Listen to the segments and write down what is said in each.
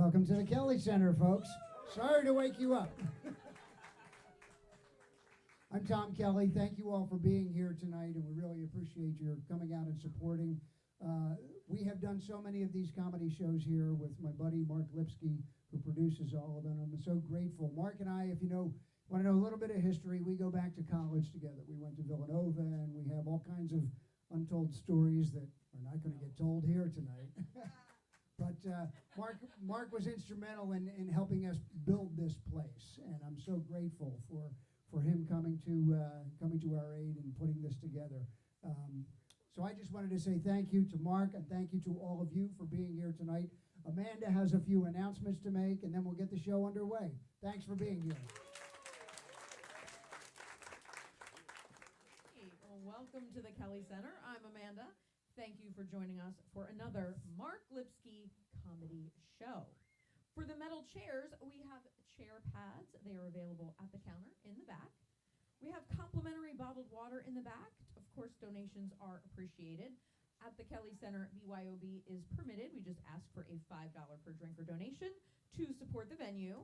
Welcome to the Kelly Center, folks. Sorry to wake you up. I'm Tom Kelly. Thank you all for being here tonight, and we really appreciate your coming out and supporting. We have done so many of these comedy shows here with my buddy Mark Lipsky, who produces all of them. I'm so grateful. Mark and I, if you want to know a little bit of history, we go back to college together. We went to Villanova, and we have all kinds of untold stories that are not going to get told here tonight. But Mark was instrumental in helping us build this place, and I'm so grateful for him coming to our aid and putting this together. So I just wanted to say thank you to Mark and thank you to all of you for being here tonight. Amanda has a few announcements to make, and then we'll get the show underway. Thanks for being here. Hey, well, welcome to the Kelly Center. I'm Amanda. Thank you for joining us for another Mark Lipsky comedy show. For the metal chairs, we have chair pads. They are available at the counter in the back. We have complimentary bottled water in the back. Of course, donations are appreciated. At the Kelly Center, BYOB is permitted. We just ask for a $5 per drink or donation to support the venue.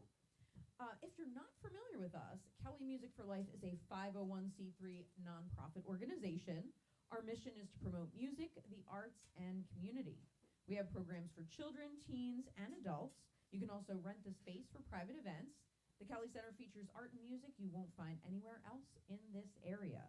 If you're not familiar with us, Kelly Music for Life is a 501c3 nonprofit organization. Our mission is to promote music, the arts, and community. We have programs for children, teens, and adults. You can also rent the space for private events. The Kelly Center features art and music you won't find anywhere else in this area.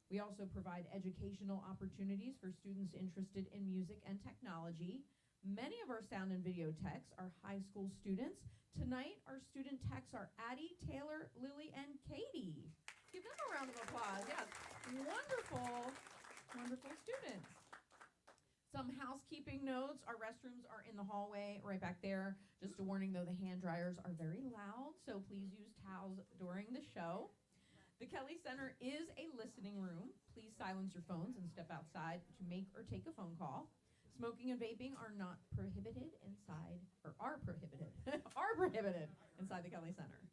We also provide educational opportunities for students interested in music and technology. Many of our sound and video techs are high school students. Tonight, our student techs are Addie, Taylor, Lily, and Katie. Give them a round of applause. Yes, wonderful students. Some housekeeping notes. Our restrooms are in the hallway right back there. Just a warning, though, the hand dryers are very loud, so please use towels during the show. The Kelly Center is a listening room. Please silence your phones and step outside to make or take a phone call. Smoking and vaping are not prohibited inside, or are prohibited inside the Kelly Center.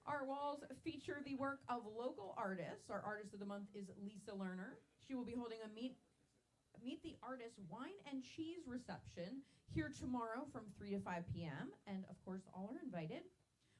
Our walls feature the work of local artists. Our artist of the month is Lisa Lerner. She will be holding a Meet the Artist wine and cheese reception here tomorrow from 3 to 5 p.m. And of course, all are invited.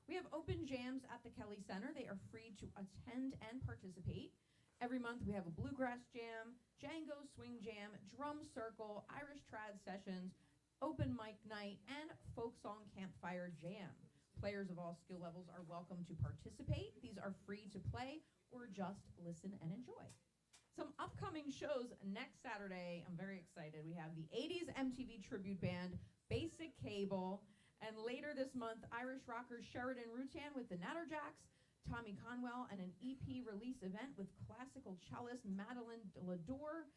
We have open jams at the Kelly Center. They are free to attend and participate. Every month we have a bluegrass jam, Django swing jam, drum circle, Irish trad sessions, open mic night, and folk song campfire jam. Players of all skill levels are welcome to participate. These are free to play or just listen and enjoy. Some upcoming shows next Saturday. I'm very excited. We have the 80s MTV tribute band, Basic Cable. And later this month, Irish rockers Sheridan Rutan with the Natterjacks, Tommy Conwell, and an EP release event with classical cellist Madeline Lador.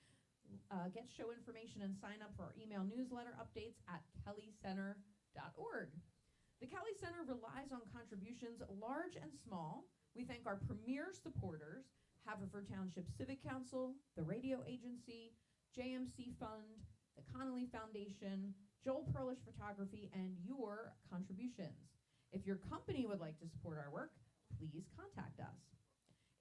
Get show information and sign up for our email newsletter updates at kellycenter.org. The Kelly Center relies on contributions large and small. We thank our premier supporters, Havertown Township Civic Council, the Radio Agency, JMC Fund, the Connolly Foundation, Joel Perlish Photography, and your contributions. If your company would like to support our work, please contact us.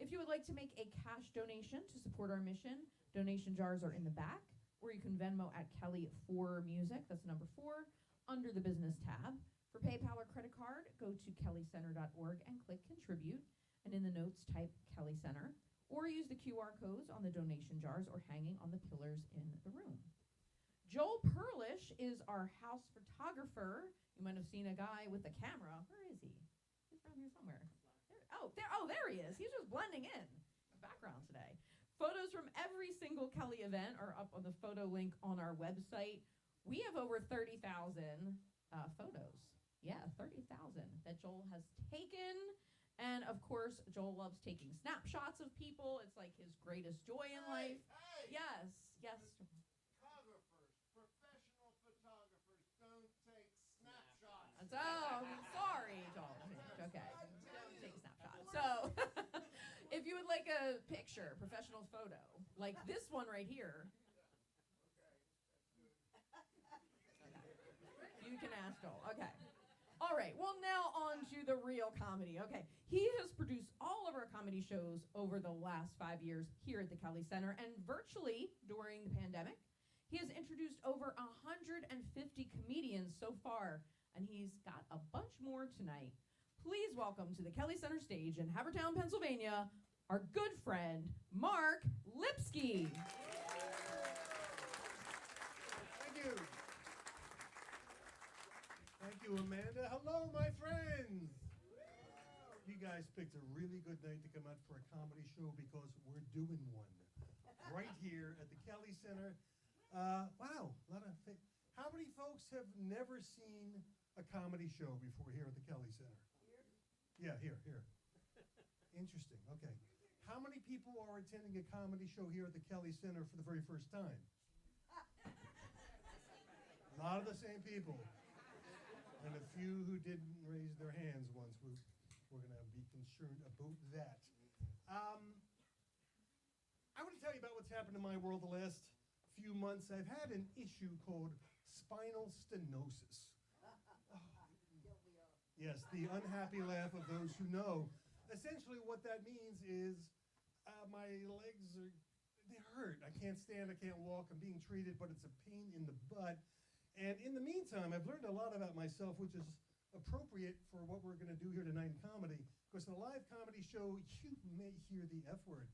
If you would like to make a cash donation to support our mission, donation jars are in the back, or you can Venmo at Kelly4Music, that's number 4, under the business tab. For PayPal or credit card, go to kellycenter.org and click contribute, and in the notes type Kelly Center, or use the QR codes on the donation jars or hanging on the pillars in the room. Joel Perlish is our house photographer. You might have seen a guy with a camera. Where is he? He's around here somewhere. There he is. He's just blending in the background today. Photos from every single Kelly event are up on the photo link on our website. We have over 30,000 photos. Yeah, 30,000 that Joel has taken. And of course, Joel loves taking snapshots of people. It's like his greatest joy in life. Hey. Yes. Photographers, professional photographers don't take snapshots. Sorry, Joel. Okay, don't take snapshots. So, if you would like a picture, professional photo, like this one right here, you can ask Joel. Okay. All right, well, now on to the real comedy. Okay, he has produced all of our comedy shows over the last 5 years here at the Kelly Center, and virtually during the pandemic. He has introduced over 150 comedians so far, and he's got a bunch more tonight. Please welcome to the Kelly Center stage in Havertown, Pennsylvania, our good friend, Mark Lipsky. Thank you. Thank you, Amanda. Hello, my friends. You guys picked a really good night to come out for a comedy show because we're doing one right here at the Kelly Center. Wow, a lot of how many folks have never seen a comedy show before here at the Kelly Center? Yeah, here. Interesting. Okay. How many people are attending a comedy show here at the Kelly Center for the very first time? A lot of the same people. And a few who didn't raise their hands once. We're going to be concerned about that. I want to tell you about what's happened in my world the last few months. I've had an issue called spinal stenosis. Yes, the unhappy laugh of those who know. Essentially what that means is my legs they hurt. I can't stand, I can't walk. I'm being treated, but it's a pain in the butt. And in the meantime, I've learned a lot about myself, which is appropriate for what we're going to do here tonight in comedy. Because in a live comedy show, you may hear the F word.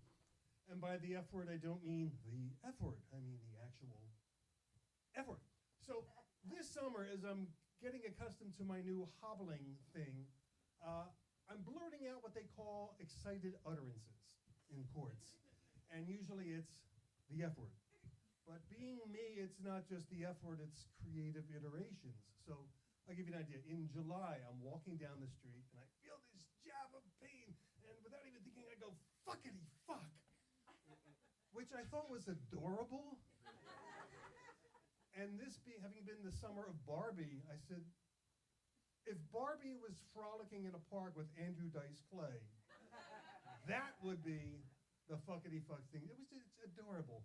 And by the F word, I don't mean the F word. I mean the actual F word. So this summer, as I'm getting accustomed to my new hobbling thing, I'm blurting out what they call excited utterances in courts. And usually it's the F word. But being me, it's not just the F word, it's creative iterations. So I'll give you an idea. In July, I'm walking down the street, and I feel this jab of pain, and without even thinking, I go, fuckity fuck, which I thought was adorable. And this having been the summer of Barbie, I said, if Barbie was frolicking in a park with Andrew Dice Clay, that would be the fuckity fuck thing. It's adorable.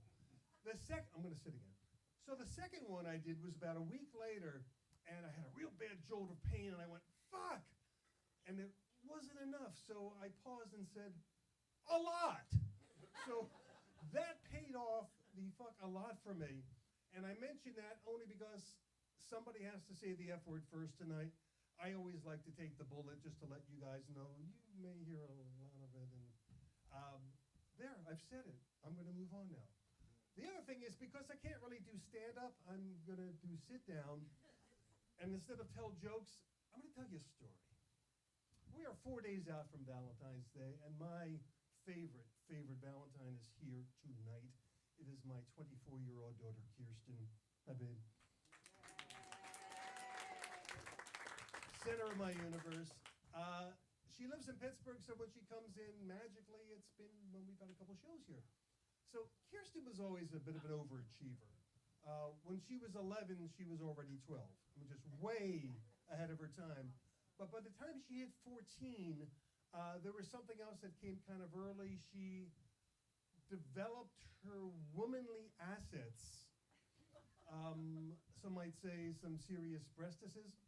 I'm going to sit again. So the second one I did was about a week later, and I had a real bad jolt of pain, and I went, fuck! And it wasn't enough, so I paused and said, a lot! So that paid off the fuck a lot for me, and I mention that only because somebody has to say the F word first tonight. I always like to take the bullet just to let you guys know. You may hear a lot of it, and there, I've said it. I'm going to move on now. The other thing is, because I can't really do stand-up, I'm going to do sit-down. And instead of tell jokes, I'm going to tell you a story. We are 4 days out from Valentine's Day, and my favorite Valentine is here tonight. It is my 24-year-old daughter, Kirsten. Hi, babe. Center of my universe. She lives in Pittsburgh, so when she comes in, magically, it's been when we've had a couple shows here. So Kirsten was always a bit of an overachiever. When she was 11, she was already 12. I mean, just way ahead of her time. But by the time she hit 14, there was something else that came kind of early. She developed her womanly assets. Some might say some serious breastises.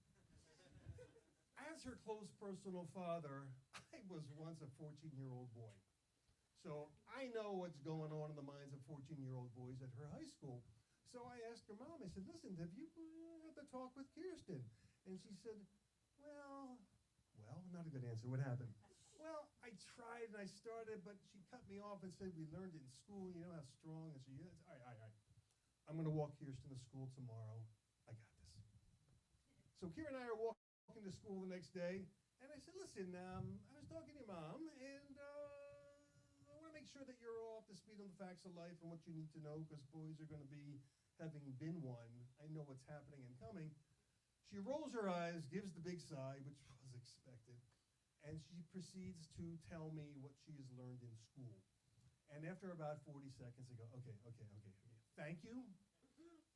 As her close personal father, I was once a 14-year-old boy. So I know what's going on in the minds of 14-year-old boys at her high school. So I asked her mom, I said, listen, have you had the talk with Kirsten? And she said, well, not a good answer. What happened? Well, I tried and I started, but she cut me off and said, we learned it in school, you know how strong. And she said, all right. I'm going to walk Kirsten to school tomorrow. I got this. So Kira and I are walking to school the next day. And I said, listen, I was talking to your mom, and I want to make sure that you're all up to speed on the facts of life and what you need to know, because boys are going to be, having been one, I know what's happening and coming. She rolls her eyes, gives the big sigh, which was expected, and she proceeds to tell me what she has learned in school. And after about 40 seconds, I go, okay. Thank you.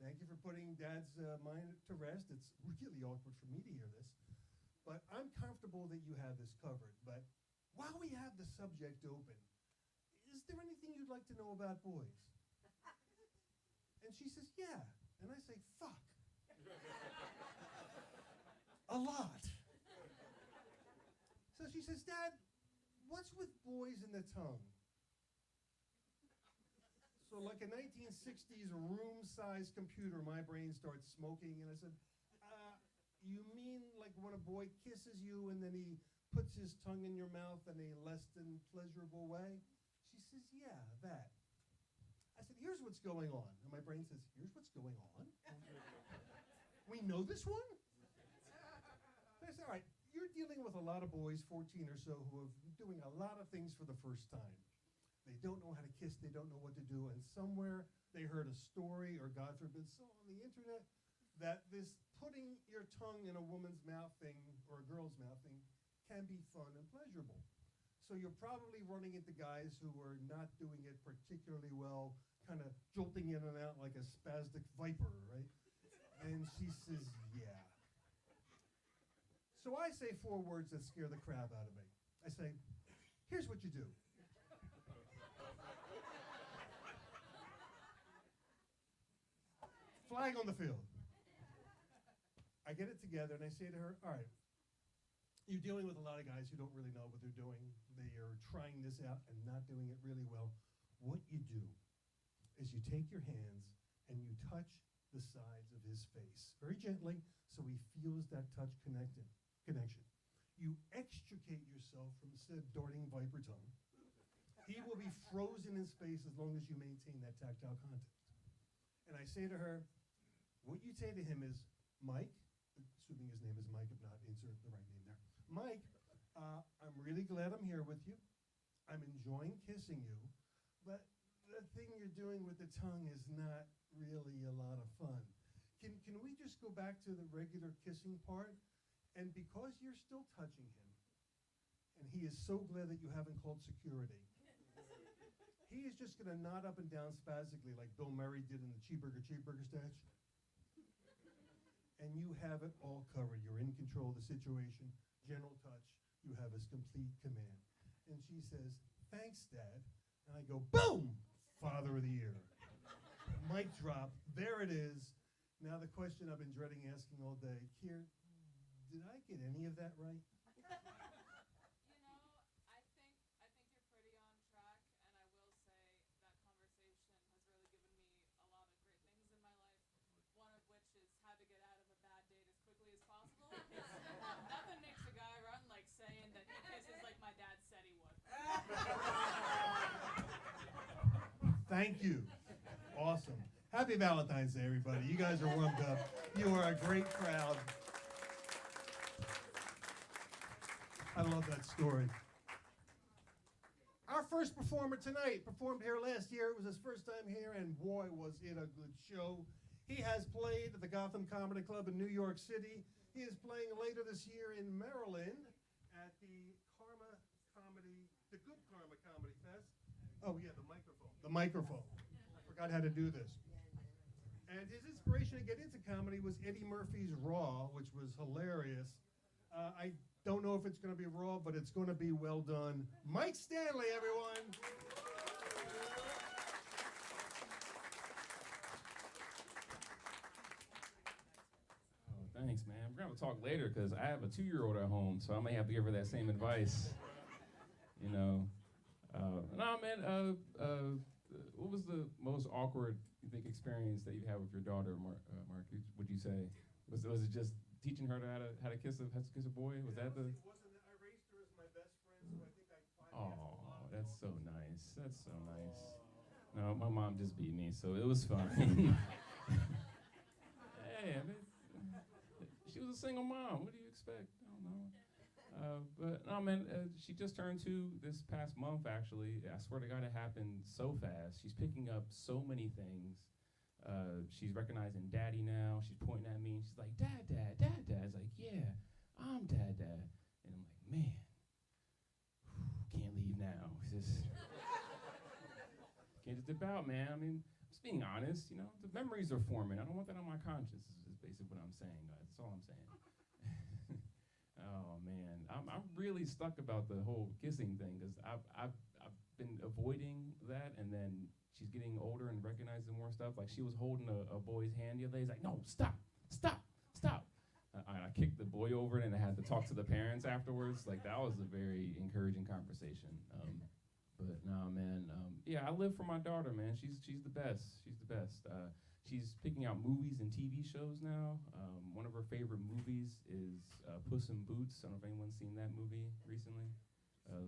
Thank you for putting Dad's mind to rest. It's really awkward for me to hear this. But I'm comfortable that you have this covered. But while we have the subject open, is there anything you'd like to know about boys? And she says, yeah. And I say, fuck. A lot. So she says, Dad, what's with boys in the tongue? So like a 1960s room-sized computer, my brain starts smoking, and I said, you mean like when a boy kisses you and then he puts his tongue in your mouth in a less than pleasurable way? She says, yeah, that. I said, here's what's going on. And my brain says, here's what's going on? We know this one? And I said, all right, you're dealing with a lot of boys, 14 or so, who are doing a lot of things for the first time. They don't know how to kiss, they don't know what to do, and somewhere they heard a story, or God forbid, so on the internet, that this putting your tongue in a woman's mouth thing, or a girl's mouth thing, can be fun and pleasurable. So you're probably running into guys who are not doing it particularly well, kind of jolting in and out like a spastic viper, right? And she says, yeah. So I say 4 words that scare the crap out of me. I say, here's what you do. Flag on the field. I get it together and I say to her, all right, you're dealing with a lot of guys who don't really know what they're doing. They are trying this out and not doing it really well. What you do is you take your hands and you touch the sides of his face very gently so he feels that touch connection. You extricate yourself from said darting viper tongue. He will be frozen in space as long as you maintain that tactile contact. And I say to her, what you say to him is, Mike, assuming his name is Mike, if not, insert the right name there. Mike, I'm really glad I'm here with you. I'm enjoying kissing you, but the thing you're doing with the tongue is not really a lot of fun. Can we just go back to the regular kissing part? And because you're still touching him, and he is so glad that you haven't called security, he is just going to nod up and down spastically like Bill Murray did in the cheeseburger statue. And you have it all covered. You're in control of the situation. General touch. You have his complete command. And she says, thanks, Dad. And I go, boom! Father of the Year. Mic drop. There it is. Now the question I've been dreading asking all day. Kier, did I get any of that right? You know, I think you're pretty on track, and I will say that conversation has really given me a lot of great things in my life, one of which is how to get out of a bad date as quickly as possible. Nothing makes a guy run like saying that he kisses like my dad said he would. Thank you. Awesome. Happy Valentine's Day, everybody. You guys are warmed up. You are a great crowd. I love that story. Our first performer tonight performed here last year. It was his first time here, and boy, was it a good show. He has played at the Gotham Comedy Club in New York City. He is playing later this year in Maryland at the Good Karma Comedy Fest. Oh yeah, the microphone. The microphone. I forgot how to do this. And his inspiration to get into comedy was Eddie Murphy's Raw, which was hilarious. I don't know if it's going to be raw, but it's going to be well done. Mike Stanley, everyone. Oh, thanks, man. We're going to talk later because I have a 2-year-old at home, so I may have to give her that same advice. You know. What was the most awkward, you think, experience that you had with your daughter, Mark? Would you say? Was it just teaching her how to kiss a boy? Was that the? It wasn't. I raised her as my best friend, so I think I finally. Oh, that's so nice. That's so nice. No, my mom just beat me, so it was fun. Hey, I mean, she was a single mom. What do you expect? I don't know. But no, man, she just turned 2 this past month, actually. I swear to God, it happened so fast. She's picking up so many things. She's recognizing Daddy now. She's pointing at me, and she's like, Dad, Dad, Dad, Dad. It's like, yeah, I'm Dad, Dad. And I'm like, man, can't leave now. Can't just dip out, man. I mean, just being honest, you know, the memories are forming. I don't want that on my conscience, is basically what I'm saying, guys. That's all I'm saying. Oh man, I'm really stuck about the whole kissing thing because I've been avoiding that, and then she's getting older and recognizing more stuff. Like she was holding a boy's hand the other day. He's like, no, stop. I kicked the boy over it, and I had to talk to the parents afterwards. Like that was a very encouraging conversation. But no, man, yeah, I live for my daughter, man. She's the best. She's the best. she's picking out movies and TV shows now. One of her favorite movies is Puss in Boots. I don't know if anyone's seen that movie recently.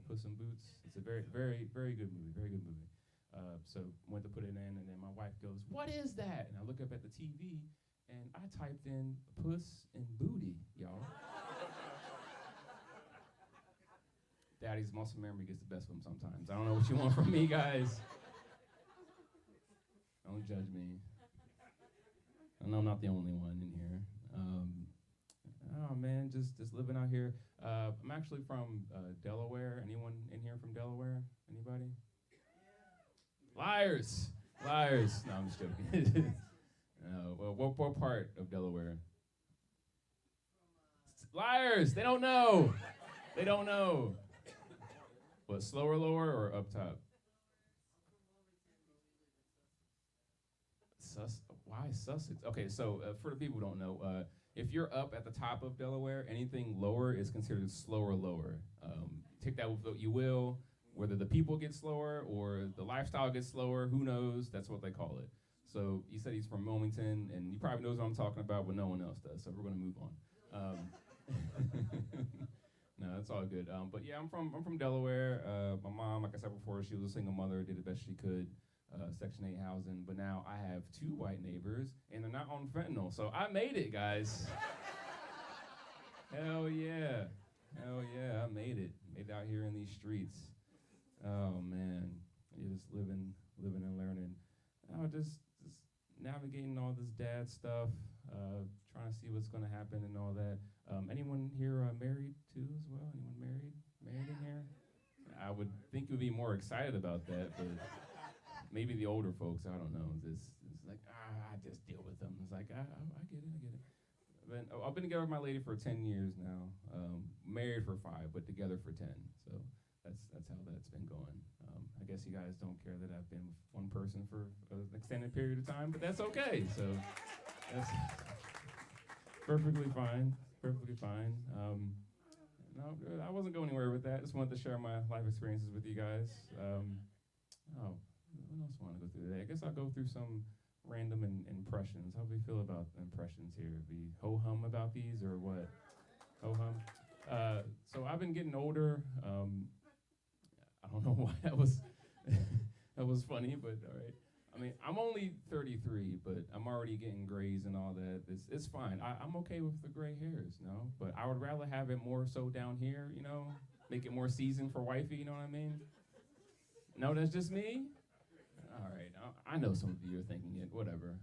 Puss in Boots. It's a very, very, very good movie. Very good movie. So went to put it in, and then my wife goes, "What is that?" And I look up at the TV, and I typed in Puss and Booty, y'all. Daddy's muscle memory gets the best of him sometimes. I don't know what you want from me, guys. Don't judge me. I know I'm not the only one in here. Oh man, just living out here. I'm actually from Delaware. Anyone in here from Delaware? Anybody? Liars! Liars! No, I'm just joking. Well, what part of Delaware? Liars! They don't know. They don't know. What, slower, lower, or up top? Why Sussex? Okay, so for the people who don't know, if you're up at the top of Delaware, anything lower is considered slower, lower. Take that with what you will. Whether the people get slower or the lifestyle gets slower, who knows? That's what they call it. So he said he's from Wilmington, and he probably knows what I'm talking about, but no one else does. So we're gonna move on. No, that's all good. But yeah, I'm from Delaware. My mom, like I said before, she was a single mother, did the best she could. Section 8 housing, but now I have 2 white neighbors, and they're not on fentanyl, so I made it, guys. Hell yeah. Hell yeah, I made it. Made it out here in these streets. Oh, man. You're just living and learning. Just navigating all this dad stuff, trying to see what's going to happen and all that. Anyone here married, too, as well? Anyone married? Married in here? I would think you'd be more excited about that, but... Maybe the older folks, I don't know. It's like, I just deal with them. It's like, I get it. But I've been together with my lady for 10 years now. Married for 5, but together for 10. So that's how that's been going. I guess you guys don't care that I've been with one person for an extended period of time, but that's okay. So that's perfectly fine. Perfectly fine. No, I wasn't going anywhere with that. Just wanted to share my life experiences with you guys. What else I want to go through today? I guess I'll go through some random impressions. How do we feel about impressions here? Be ho-hum about these or what? Ho-hum? So I've been getting older. I don't know why that was that was funny, but all right. I mean, I'm only 33, but I'm already getting grays and all that. It's fine. I'm okay with the gray hairs, no? But I would rather have it more so down here, you know? Make it more seasoned for wifey, you know what I mean? No, that's just me? All right, I know some of you are thinking it, whatever.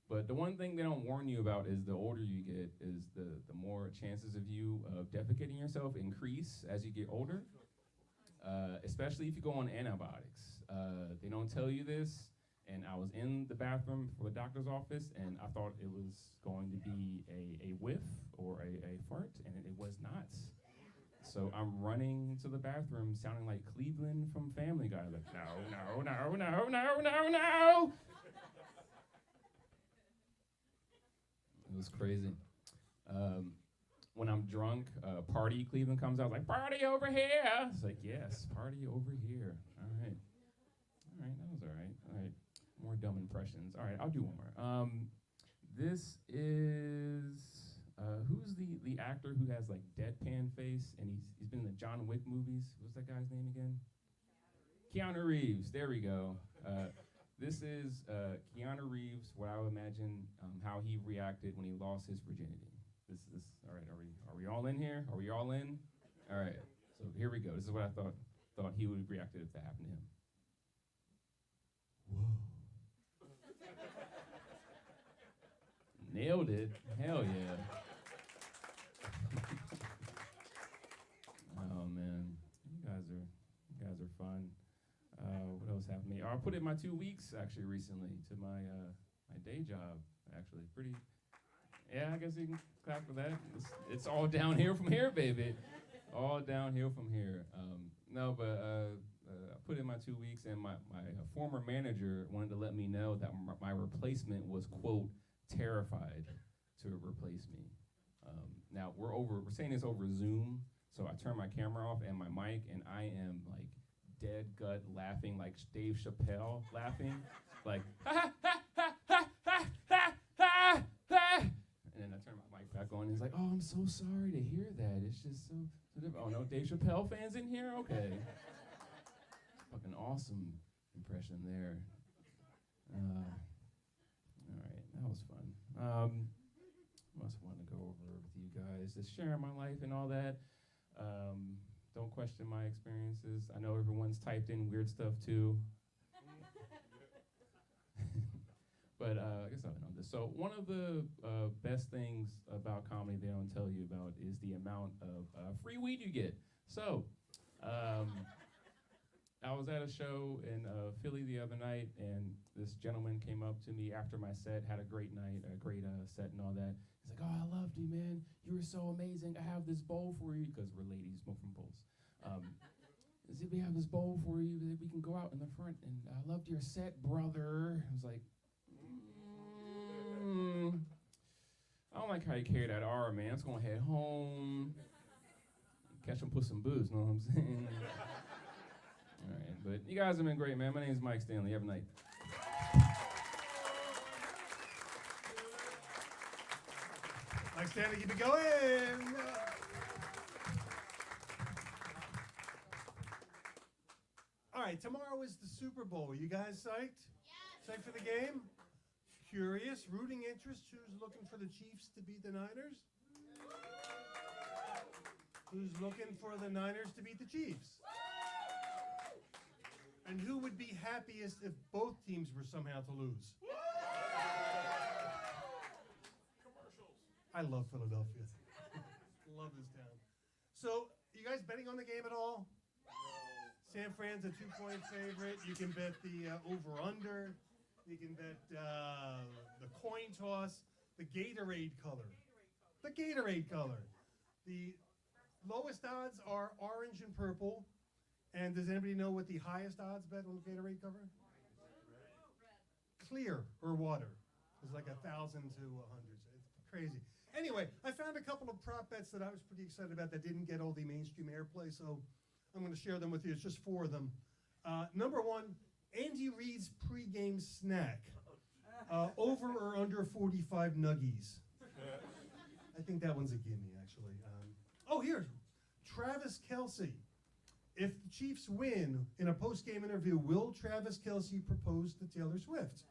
But the one thing they don't warn you about is the older you get, is the more chances of you defecating yourself increase as you get older, especially if you go on antibiotics. They don't tell you this, and I was in the bathroom for the doctor's office, and I thought it was going to be a whiff or a fart, and it was not. So I'm running to the bathroom sounding like Cleveland from Family Guy, like, no. It was crazy. When I'm drunk, Party Cleveland comes out like, party over here. It's like, yes, party over here. All right, that was all right. More dumb impressions. All right, I'll do one more. This is... who's the actor who has like deadpan face and he's been in the John Wick movies? What's that guy's name again? Keanu Reeves. There we go. This is Keanu Reeves. What I would imagine how he reacted when he lost his virginity. This is all right. Are we all in here? Are we all in? All right. So here we go. This is what I thought he would have reacted if that happened to him. Whoa. Nailed it. Hell yeah. Oh man, you guys are fun. What else happened to me? I put in my 2 weeks actually recently to my day job. Actually, pretty. Yeah, I guess you can clap for that. It's all downhill from here, baby. All downhill from here. No, but I put in my 2 weeks, and my former manager wanted to let me know that my replacement was, quote, terrified to replace me. Now we're saying this over Zoom, so I turn my camera off and my mic, and I am like dead gut laughing, like Dave Chappelle laughing, like ha ha ha ha on. He's like, oh, I'm so sorry to hear that. It's just so different. Oh, no, Dave Chappelle fans in here? Okay. Fucking awesome impression there. All right, that was fun. What else I wanted to go over with you guys? Just sharing my life and all that. Don't question my experiences. I know everyone's typed in weird stuff too. But I guess I've been on this. So one of the best things about comedy they don't tell you about is the amount of free weed you get. So I was at a show in Philly the other night, and this gentleman came up to me after my set, had a great night, a great set and all that. He's like, oh, I loved you, man. You were so amazing. I have this bowl for you, because we're ladies, smoke from bowls. He said, we have this bowl for you that we can go out in the front, and I loved your set, brother. I was like, I don't like how you carry that R, man. I'm just gonna head home, catch him, put some booze, know what I'm saying? All right, but you guys have been great, man. My name is Mike Stanley. Have a night. Mike Stanley, keep it going. All right, tomorrow is the Super Bowl. You guys psyched? Yes. Psyched for the game? Curious, rooting interest, who's looking for the Chiefs to beat the Niners? Who's looking for the Niners to beat the Chiefs? And who would be happiest if both teams were somehow to lose? Commercials. I love Philadelphia. Love this town. So, you guys betting on the game at all? No. San Fran's a 2-point favorite. You can bet the over-under. You can bet the coin toss, the Gatorade color. The Gatorade color. The lowest odds are orange and purple. And does anybody know what the highest odds bet on the Gatorade cover? Clear or water. It's like 1,000 to 100. So it's crazy. Anyway, I found a couple of prop bets that I was pretty excited about that didn't get all the mainstream airplay, so I'm going to share them with you. It's just 4 of them. Number 1, Andy Reid's pregame snack. Over or under 45 nuggies. I think that one's a gimme, actually. Here's Travis Kelce. If the Chiefs win in a post-game interview, will Travis Kelce propose to Taylor Swift?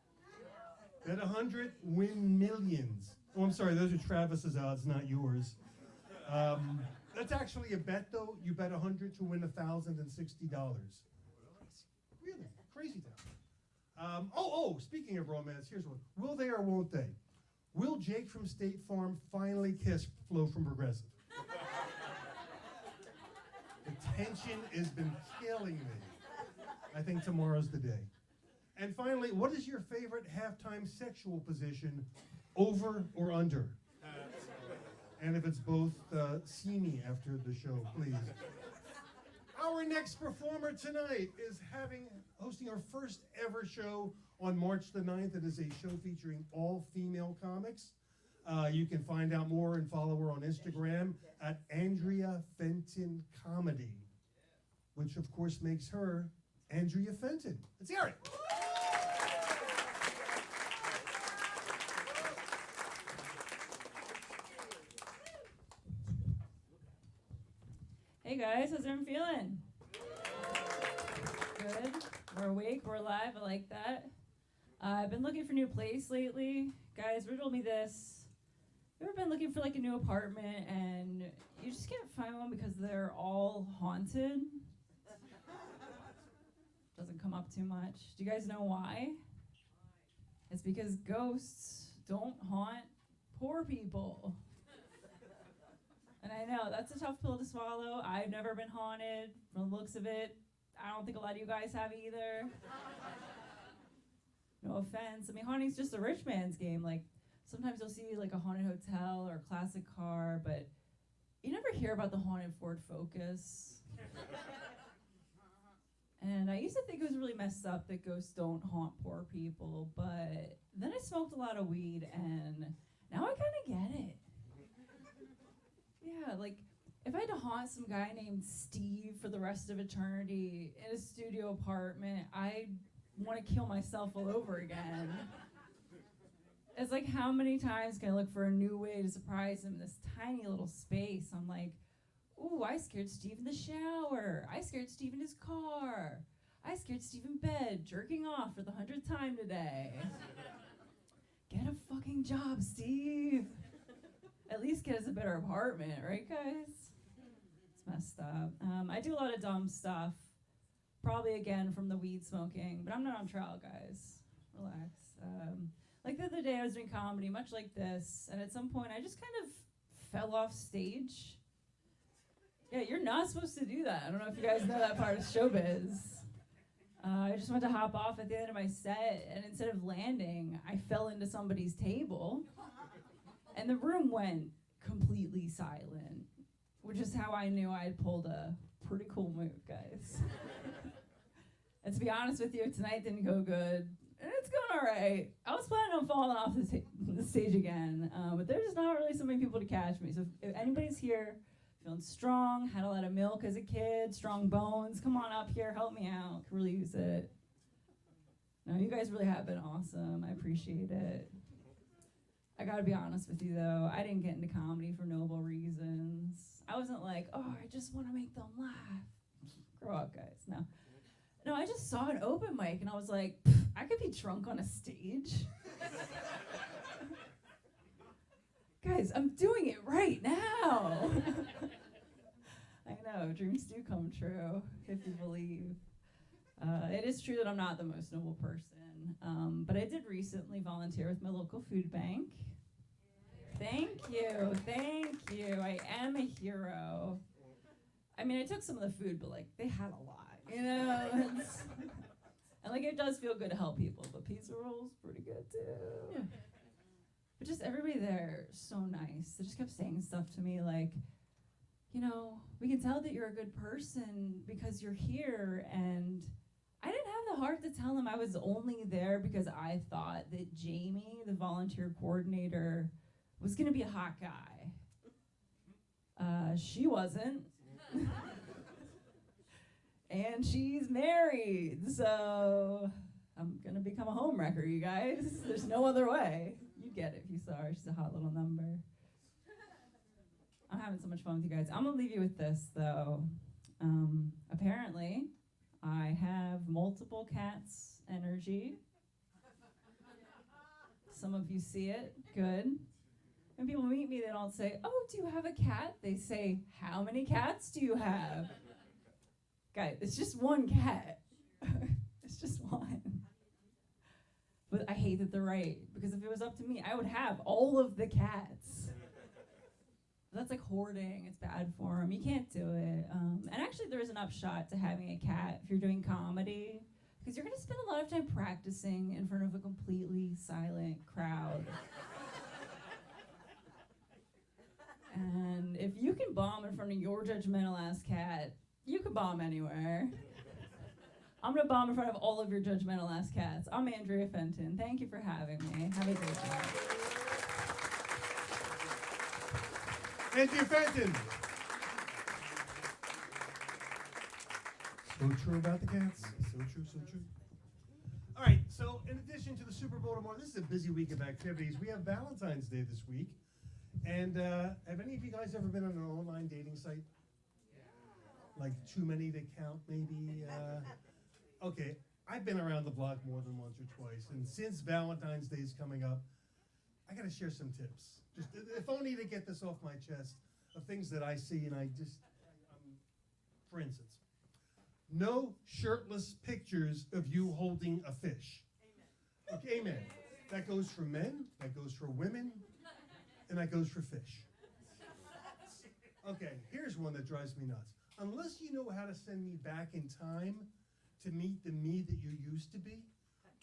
Bet 100, win millions. Oh, I'm sorry, those are Travis's odds, not yours. That's actually a bet, though. You bet 100 to win $1,060. Really? Crazy town. Speaking of romance, here's one. Will they or won't they? Will Jake from State Farm finally kiss Flo from Progressive? The tension has been killing me. I think tomorrow's the day. And finally, what is your favorite halftime sexual position, over or under? And if it's both, see me after the show, please. Our next performer tonight is hosting our first ever show on March the 9th. It is a show featuring all female comics. You can find out more and follow her on Instagram at Andrea Fenton Comedy, which of course makes her Andrea Fenton. Let's hear it. Hey guys, how's everyone feeling? Good. We're awake, we're alive, I like that. I've been looking for a new place lately. Guys, riddle me this. You ever been looking for like a new apartment and you just can't find one because they're all haunted? Doesn't come up too much. Do you guys know why? It's because ghosts don't haunt poor people. And I know, that's a tough pill to swallow. I've never been haunted. From the looks of it, I don't think a lot of you guys have either. No offense. I mean, haunting's just a rich man's game. Like, sometimes you'll see like a haunted hotel or a classic car, but you never hear about the haunted Ford Focus. And I used to think it was really messed up that ghosts don't haunt poor people, but then I smoked a lot of weed and now I kind of get it. Yeah, like, if I had to haunt some guy named Steve for the rest of eternity in a studio apartment, I'd want to kill myself all over again. It's like, how many times can I look for a new way to surprise him in this tiny little space? I'm like, ooh, I scared Steve in the shower. I scared Steve in his car. I scared Steve in bed, jerking off for the 100th time today. Get a fucking job, Steve. At least get us a better apartment, right, guys? It's messed up. I do a lot of dumb stuff. Probably, again, from the weed smoking. But I'm not on trial, guys. Relax. Like the other day, I was doing comedy, much like this. And at some point, I just kind of fell off stage. Yeah, you're not supposed to do that. I don't know if you guys know that part of showbiz. I just went to hop off at the end of my set, and instead of landing, I fell into somebody's table. And the room went completely silent, which is how I knew I had pulled a pretty cool move, guys. And to be honest with you, tonight didn't go good. And it's going all right. I was planning on falling off the stage again, but there's just not really so many people to catch me. So if anybody's here feeling strong, had a lot of milk as a kid, strong bones, come on up here, help me out. Could really use it. No, you guys really have been awesome. I appreciate it. I gotta be honest with you though, I didn't get into comedy for noble reasons. I wasn't like, oh, I just want to make them laugh. Grow up, guys. No, I just saw an open mic and I was like, I could be drunk on a stage. Guys, I'm doing it right now. I know, dreams do come true, if you believe. It is true that I'm not the most noble person, but I did recently volunteer with my local food bank. Thank you. I am a hero. I mean, I took some of the food, but like, they had a lot, you know? And like, it does feel good to help people, but pizza rolls, pretty good too. Yeah. But just everybody there, so nice. They just kept saying stuff to me like, you know, we can tell that you're a good person because you're here. And I didn't have the heart to tell them I was only there because I thought that Jamie, the volunteer coordinator, was gonna be a hot guy. She wasn't. And she's married, so I'm gonna become a homewrecker, you guys. There's no other way. You'd get it if you saw her. She's a hot little number. I'm having so much fun with you guys. I'm gonna leave you with this, though. Apparently, I have multiple cats energy. Some of you see it. Good. When people meet me, they don't say, oh, do you have a cat? They say, how many cats do you have? Guys, it's just one cat. It's just one. But I hate that they're right, because if it was up to me, I would have all of the cats. That's like hoarding. It's bad for them. You can't do it. And actually, there is an upshot to having a cat if you're doing comedy, because you're going to spend a lot of time practicing in front of a completely silent crowd. And if you can bomb in front of your judgmental-ass cat, you can bomb anywhere. I'm going to bomb in front of all of your judgmental-ass cats. I'm Andrea Fenton. Thank you for having me. Have a great night. Andrea Fenton. So true about the cats. So true, so true. All right, so in addition to the Super Bowl tomorrow, this is a busy week of activities. We have Valentine's Day this week. And have any of you guys ever been on an online dating site? Like too many to count, maybe? Okay, I've been around the block more than once or twice. And since Valentine's Day is coming up, I got to share some tips. Just if only to get this off my chest of things that I see and for instance, no shirtless pictures of you holding a fish. Amen. Okay, amen. That goes for men, that goes for women, and that goes for fish. Okay, here's one that drives me nuts. Unless you know how to send me back in time to meet the me that you used to be,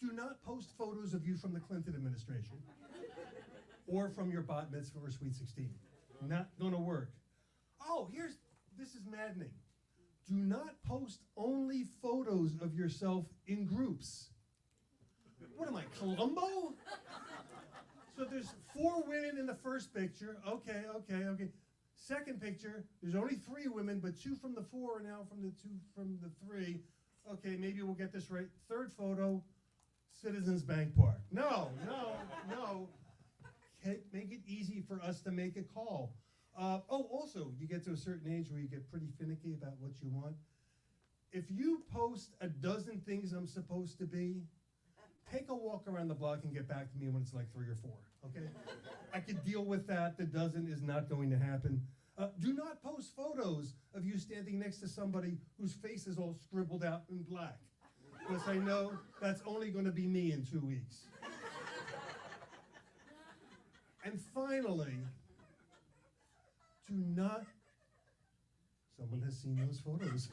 do not post photos of you from the Clinton administration or from your bat mitzvah or Sweet 16. Not gonna work. Oh, this is maddening. Do not post only photos of yourself in groups. What am I, Columbo? So there's 4 women in the first picture. Okay. Second picture, there's only 3 women, but 2 from the 4 are now from the 2 from the 3. Okay, maybe we'll get this right. Third photo, Citizens Bank Park. No. make it easy for us to make a call. Also, you get to a certain age where you get pretty finicky about what you want. If you post a dozen things I'm supposed to be, take a walk around the block and get back to me when it's like 3 or 4, okay? I could deal with that. The dozen is not going to happen. Do not post photos of you standing next to somebody whose face is all scribbled out in black, because I know that's only going to be me in 2 weeks. And finally, do not, someone has seen those photos.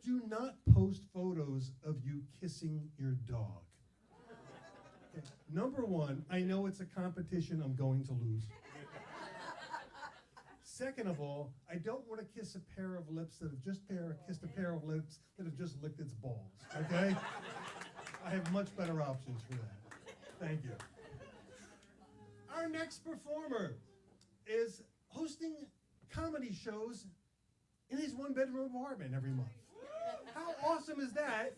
Do not post photos of you kissing your dog. Okay. Number one, I know it's a competition I'm going to lose. Second of all, I don't want to kiss a pair of lips that have just kissed a pair of lips that have just licked its balls, okay? I have much better options for that. Thank you. Our next performer is hosting comedy shows in his one-bedroom apartment every month. How awesome is that?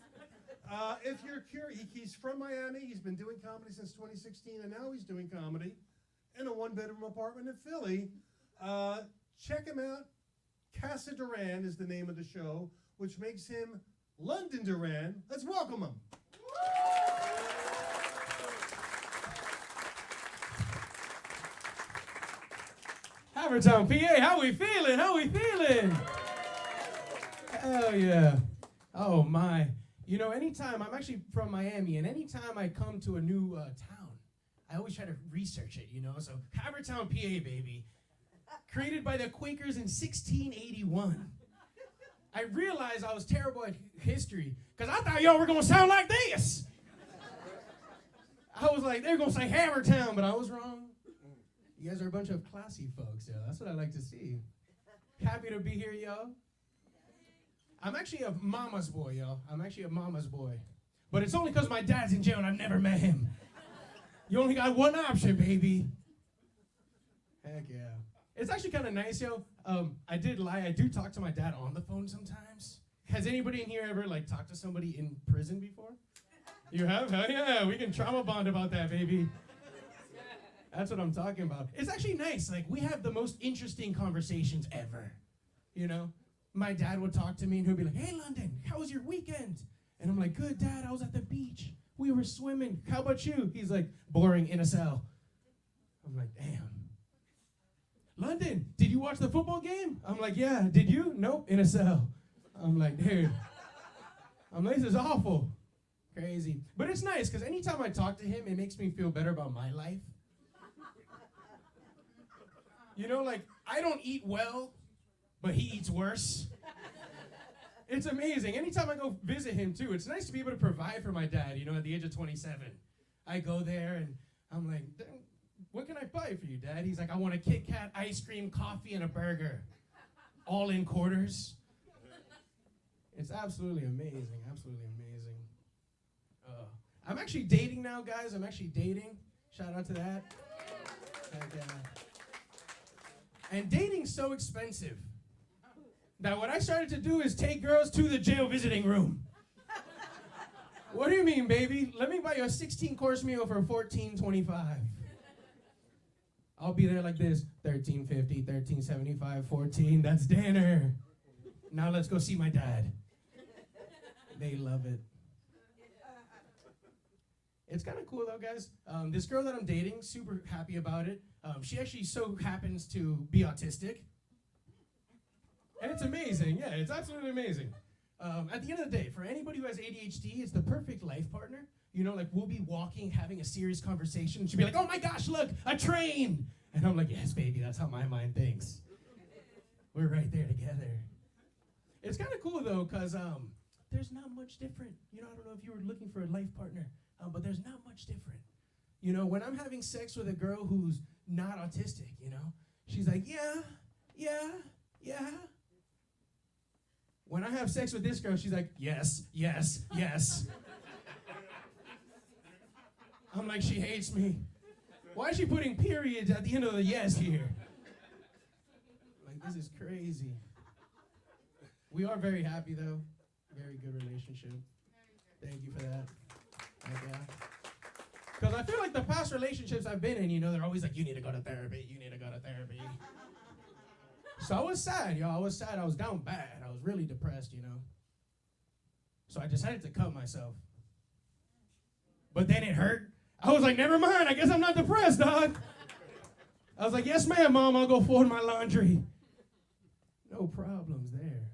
If you're curious, he's from Miami. He's been doing comedy since 2016, and now he's doing comedy in a one-bedroom apartment in Philly. Check him out. Casa Doran is the name of the show, which makes him London Doran. Let's welcome him. Havertown, PA, how we feeling? How we feeling? Hell yeah. Oh my. You know, anytime, I'm actually from Miami, and anytime I come to a new town, I always try to research it, you know? So, Havertown, PA, baby. Created by the Quakers in 1681. I realized I was terrible at history, because I thought y'all were going to sound like this. I was like, they're going to say Havertown, but I was wrong. You guys are a bunch of classy folks, yo. That's what I like to see. Happy to be here, yo. I'm actually a mama's boy, yo. I'm actually a mama's boy. But it's only because my dad's in jail and I've never met him. You only got one option, baby. Heck yeah. It's actually kind of nice, yo. I did lie. I do talk to my dad on the phone sometimes. Has anybody in here ever, like, talked to somebody in prison before? You have? Hell yeah. We can trauma bond about that, baby. That's what I'm talking about. It's actually nice. Like, we have the most interesting conversations ever, you know? My dad would talk to me, and he'd be like, hey, London, how was your weekend? And I'm like, good, Dad, I was at the beach. We were swimming. How about you? He's like, boring, in a cell. I'm like, damn. London, did you watch the football game? I'm like, yeah. Did you? Nope, in a cell. I'm like, dude. I'm like, this is awful. Crazy. But it's nice, because anytime I talk to him, it makes me feel better about my life. You know, like, I don't eat well, but he eats worse. It's amazing. Anytime I go visit him, too, it's nice to be able to provide for my dad, you know, at the age of 27. I go there, and I'm like, what can I buy for you, Dad? He's like, I want a Kit Kat, ice cream, coffee, and a burger. All in quarters. It's absolutely amazing, absolutely amazing. I'm actually dating now, guys. I'm actually dating. Shout out to that. And dating's so expensive that what I started to do is take girls to the jail visiting room. What do you mean, baby? Let me buy you a 16-course meal for $14.25. I'll be there like this, $13.50, $13.75, $14. That's dinner. Now let's go see my dad. They love it. It's kind of cool though, guys. This girl that I'm dating, super happy about it. She actually so happens to be autistic. And it's amazing, yeah, it's absolutely amazing. At the end of the day, for anybody who has ADHD, it's the perfect life partner. You know, like we'll be walking, having a serious conversation, and she'll be like, oh my gosh, look, a train! And I'm like, yes, baby, that's how my mind thinks. We're right there together. It's kind of cool though, because there's not much different. You know, I don't know if you were looking for a life partner, but there's not much different. You know, when I'm having sex with a girl who's not autistic, you know, she's like, yeah. When I have sex with this girl, she's like, yes. I'm like, she hates me. Why is she putting periods at the end of the yes here? Like, this is crazy. We are very happy, though. Very good relationship. Thank you for that. Because I feel like the past relationships I've been in, you know, they're always like, you need to go to therapy, you need to go to therapy. So I was sad, y'all. I was sad. I was down bad. I was really depressed, you know. So I decided to cut myself. But then it hurt. I was like, never mind. I guess I'm not depressed, dog. I was like, yes, ma'am, Mom. I'll go fold my laundry. No problems there.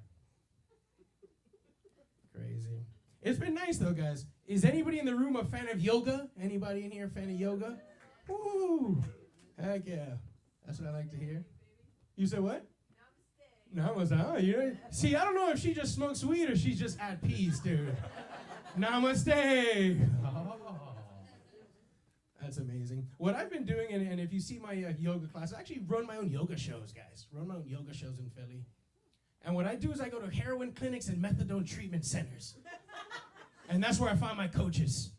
Crazy. It's been nice, though, guys. Is anybody in the room a fan of yoga? Anybody in here a fan of yoga? Woo! Heck yeah. That's what I like to hear. You said what? Namaste. Namaste. You know, see, I don't know if she just smokes weed or she's just at peace, dude. Namaste. Oh, that's amazing. What I've been doing, and if you see my yoga class, I actually run my own yoga shows, guys. Run my own yoga shows in Philly. And what I do is I go to heroin clinics and methadone treatment centers. And that's where I find my coaches.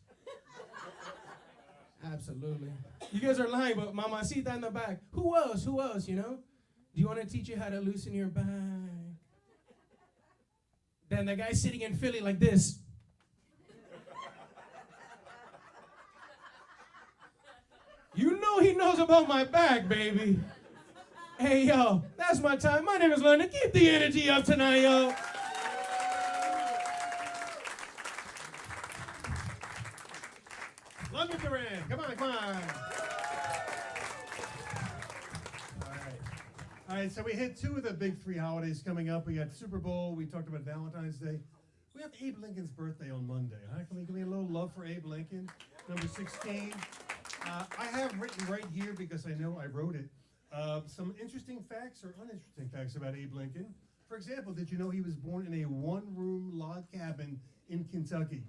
Absolutely. You guys are lying, but Mamacita in the back. Who else? Who else, you know? Do you want to teach you how to loosen your back? Then the guy sitting in Philly like this. You know he knows about my back, baby. Hey, yo, that's my time. My name is London. Keep the energy up tonight, yo. London Doran, come on, come on. All right, so we hit two of the big three holidays coming up. We got Super Bowl. We talked about Valentine's Day. We have Abe Lincoln's birthday on Monday. Huh? Can we give me a little love for Abe Lincoln? Number 16. I have written right here, because I know I wrote it, some interesting facts or uninteresting facts about Abe Lincoln. For example, did you know he was born in a one-room log cabin in Kentucky?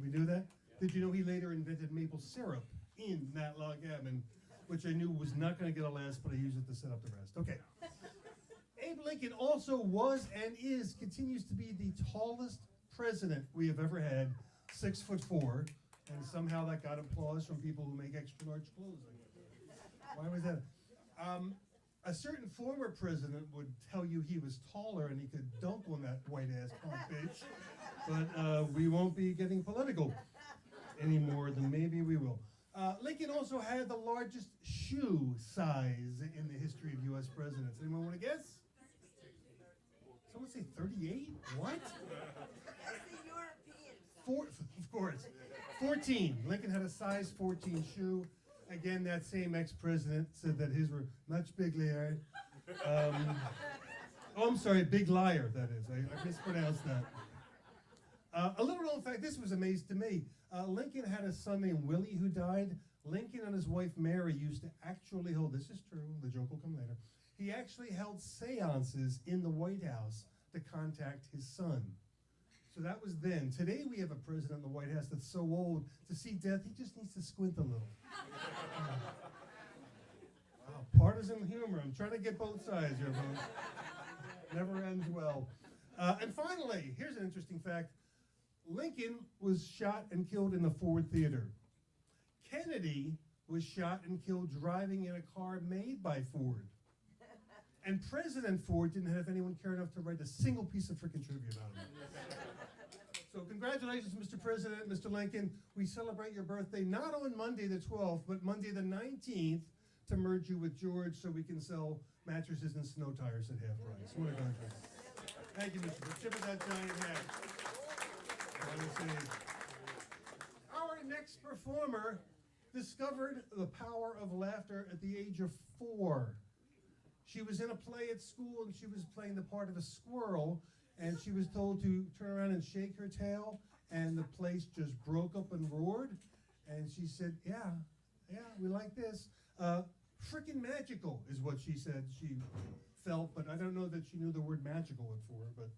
We knew that? Did you know he later invented maple syrup in that log cabin, which I knew was not going to get a last, but I used it to set up the rest. Okay. Abe Lincoln also was and continues to be the tallest president we have ever had, 6'4", and somehow that got applause from people who make extra large clothing. Why was that? A certain former president would tell you he was taller and he could dunk on that white-ass punk bitch, but we won't be getting political anymore, then maybe we will. Lincoln also had the largest shoe size in the history of U.S. presidents. Anyone want to guess? Someone say 38? What? That's the European size. Of course. 14. Lincoln had a size 14 shoe. Again, that same ex-president said that his were much bigger. I'm sorry, big liar, that is. I mispronounced that. A little known fact, this was amazing to me. Lincoln had a son named Willie who died. Lincoln and his wife Mary used to actually hold, this is true, the joke will come later, he actually held seances in the White House to contact his son. So that was then. Today we have a president in the White House that's so old, to see death, he just needs to squint a little. Wow, partisan humor. I'm trying to get both sides here, folks. Never ends well. And finally, here's an interesting fact. Lincoln was shot and killed in the Ford Theater. Kennedy was shot and killed driving in a car made by Ford. And President Ford didn't have anyone care enough to write a single piece of freaking trivia about him. So congratulations, Mr. President, Mr. Lincoln. We celebrate your birthday not on Monday the 12th, but Monday the 19th to merge you with George so we can sell mattresses and snow tires at half price. What a contract. Thank you, Mr. Tip of that giant hat. Our next performer discovered the power of laughter at the age of 4. She was in a play at school and she was playing the part of a squirrel, and she was told to turn around and shake her tail, and the place just broke up and roared. And she said, yeah, we like this. Frickin' magical is what she said she felt, but I don't know that she knew the word magical for her, but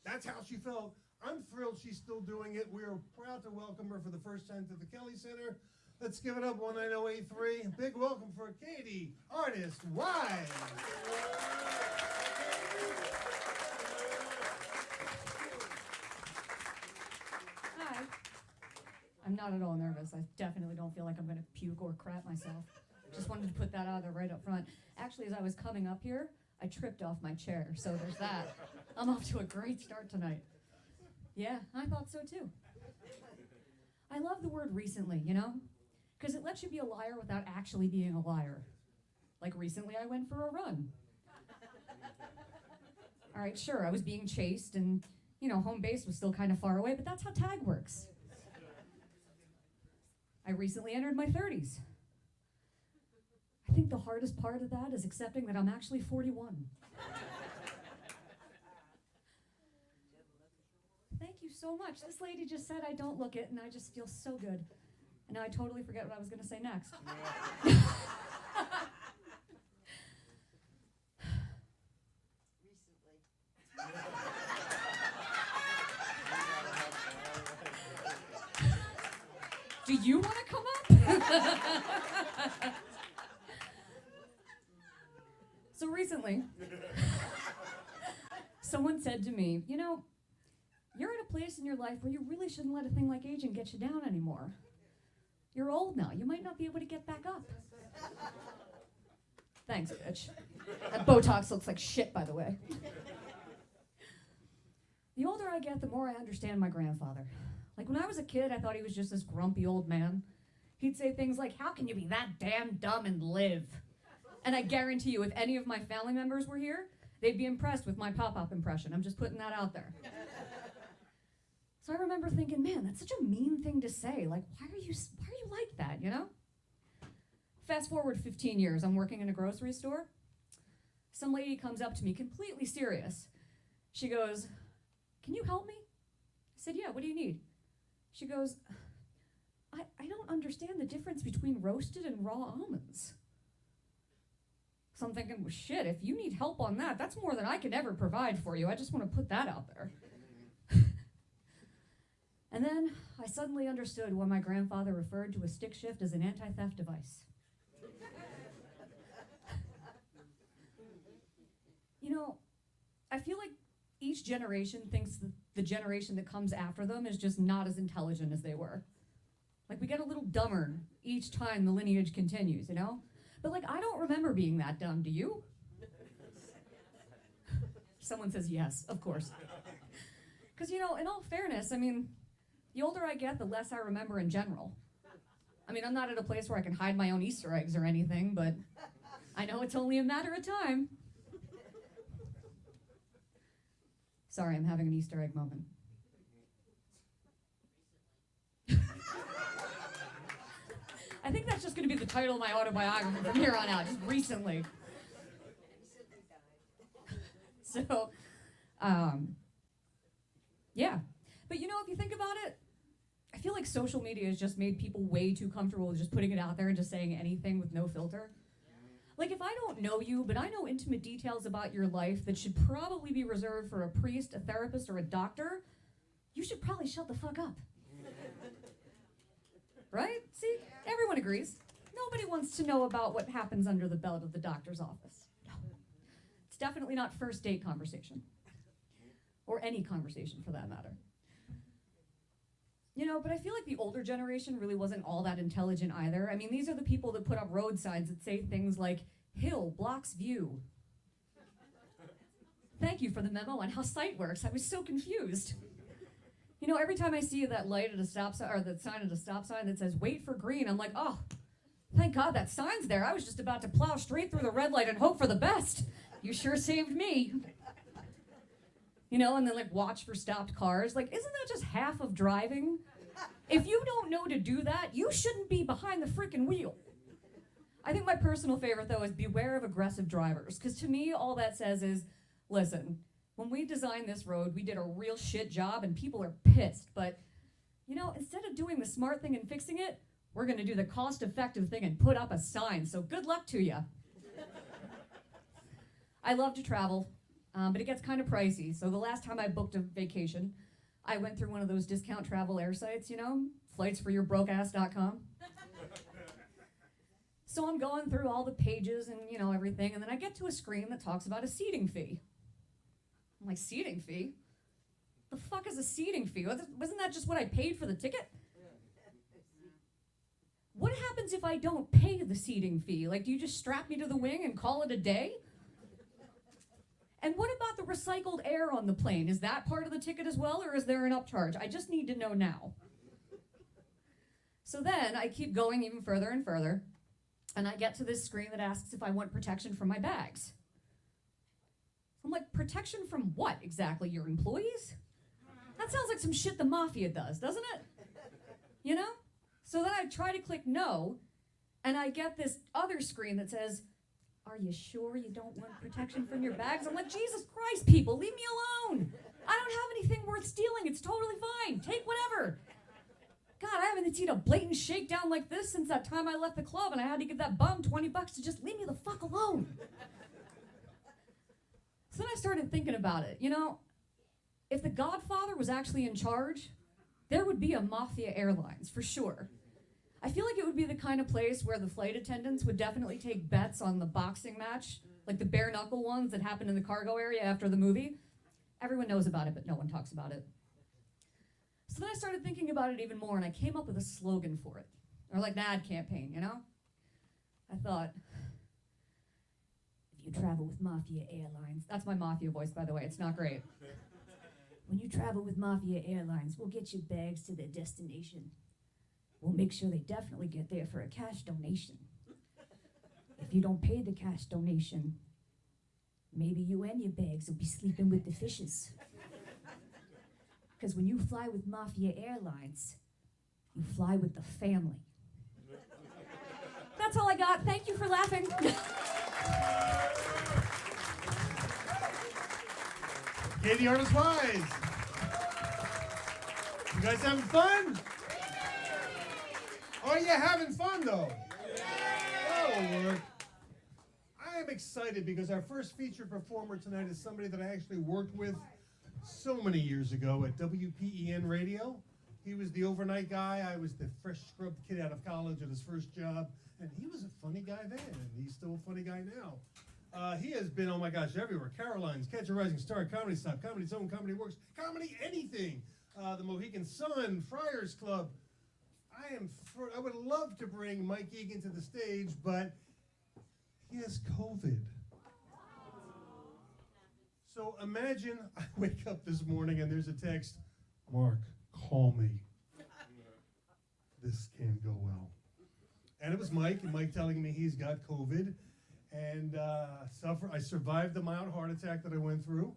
that's how she felt. I'm thrilled she's still doing it. We are proud to welcome her for the first time to the Kelly Center. Let's give it up, 19083. Big welcome for Katie, Artis, Wise. Hi. I'm not at all nervous. I definitely don't feel like I'm going to puke or crap myself. Just wanted to put that out there right up front. Actually, as I was coming up here, I tripped off my chair, so there's that. I'm off to a great start tonight. Yeah, I thought so too. I love the word recently, you know? Because it lets you be a liar without actually being a liar. Like recently I went for a run. All right, sure, I was being chased and, home base was still kind of far away, but that's how tag works. I recently entered my 30s. I think the hardest part of that is accepting that I'm actually 41. Thank you so much. This lady just said I don't look it, and I just feel so good. And now I totally forget what I was going to say next. Do you want to come up? So recently, someone said to me, you're at a place in your life where you really shouldn't let a thing like aging get you down anymore. You're old now. You might not be able to get back up. Thanks, bitch. That Botox looks like shit, by the way. The older I get, the more I understand my grandfather. Like when I was a kid, I thought he was just this grumpy old man. He'd say things like, how can you be that damn dumb and live? And I guarantee you, if any of my family members were here, they'd be impressed with my pop-up impression. I'm just putting that out there. So I remember thinking, man, that's such a mean thing to say. Like, why are you like that, Fast forward 15 years, I'm working in a grocery store. Some lady comes up to me, completely serious. She goes, can you help me? I said, yeah, what do you need? She goes, I don't understand the difference between roasted and raw almonds. So I'm thinking, well, shit, if you need help on that, that's more than I can ever provide for you. I just want to put that out there. And then I suddenly understood why my grandfather referred to a stick shift as an anti-theft device. I feel like each generation thinks that the generation that comes after them is just not as intelligent as they were. Like we get a little dumber each time the lineage continues, But I don't remember being that dumb, do you? Someone says yes, of course. Because, in all fairness, the older I get, the less I remember in general. I'm not at a place where I can hide my own Easter eggs or anything, but I know it's only a matter of time. Sorry, I'm having an Easter egg moment. I think that's just going to be the title of my autobiography from here on out, just recently. So, yeah. But if you think about it, I feel like social media has just made people way too comfortable with just putting it out there and just saying anything with no filter. Like if I don't know you, but I know intimate details about your life that should probably be reserved for a priest, a therapist, or a doctor, you should probably shut the fuck up. Right? See, everyone agrees. Nobody wants to know about what happens under the belt of the doctor's office. No. It's definitely not first date conversation. Or any conversation for that matter. But I feel like the older generation really wasn't all that intelligent either. These are the people that put up road signs that say things like, hill blocks view. Thank you for the memo on how sight works. I was so confused. Every time I see that light at a stop sign, or the sign at a stop sign that says, wait for green, I'm like, oh, thank God that sign's there. I was just about to plow straight through the red light and hope for the best. You sure saved me. And then watch for stopped cars. Isn't that just half of driving? If you don't know to do that, you shouldn't be behind the freaking wheel. I think my personal favorite, though, is beware of aggressive drivers. Because to me, all that says is, listen, when we designed this road, we did a real shit job and people are pissed. But, instead of doing the smart thing and fixing it, we're going to do the cost-effective thing and put up a sign. So good luck to you. I love to travel, but it gets kind of pricey. So the last time I booked a vacation, I went through one of those discount travel air sites, flightsforyourBrokeass.com. So I'm going through all the pages and, everything, and then I get to a screen that talks about a seating fee. I'm like, seating fee? The fuck is a seating fee? Wasn't that just what I paid for the ticket? What happens if I don't pay the seating fee? Do you just strap me to the wing and call it a day? And what about the recycled air on the plane? Is that part of the ticket as well, or is there an upcharge? I just need to know now. So then I keep going even further and further, and I get to this screen that asks if I want protection from my bags. I'm like, protection from what exactly? Your employees? That sounds like some shit the mafia does, doesn't it? You know? So then I try to click no, and I get this other screen that says, are you sure you don't want protection from your bags? I'm like, Jesus Christ, people, leave me alone. I don't have anything worth stealing. It's totally fine. Take whatever. God, I haven't seen a blatant shakedown like this since that time I left the club and I had to give that bum $20 to just leave me the fuck alone. So then I started thinking about it. You know, if the Godfather was actually in charge, there would be a Mafia Airlines, for sure. I feel like it would be the kind of place where the flight attendants would definitely take bets on the boxing match, like the bare knuckle ones that happened in the cargo area after the movie. Everyone knows about it, but no one talks about it. So then I started thinking about it even more, and I came up with a slogan for it, or like an ad campaign, you know? I thought, if you travel with Mafia Airlines, that's my Mafia voice, by the way, it's not great. When you travel with Mafia Airlines, we'll get your bags to their destination. We'll make sure they definitely get there for a cash donation. If you don't pay the cash donation, maybe you and your bags will be sleeping with the fishes. Because when you fly with Mafia Airlines, you fly with the family. That's all I got. Thank you for laughing. Katie Artis Wise. You guys having fun? Are you having fun though? Oh, Lord. I am excited because our first featured performer tonight is somebody that I actually worked with so many years ago at WPEN Radio. He was the overnight guy. I was the fresh scrubbed kid out of college at his first job. And he was a funny guy then, and he's still a funny guy now. He has been, oh my gosh, everywhere. Caroline's, Catch a Rising Star, Comedy Stop, Comedy Zone, Comedy Works, Comedy Anything. The Mohegan Sun, Friars Club. I would love to bring Mike Eagan to the stage, but he has COVID. So imagine I wake up this morning and there's a text, Mark, call me. This can't go well. And it was Mike, and Mike telling me he's got COVID. And I survived the mild heart attack that I went through.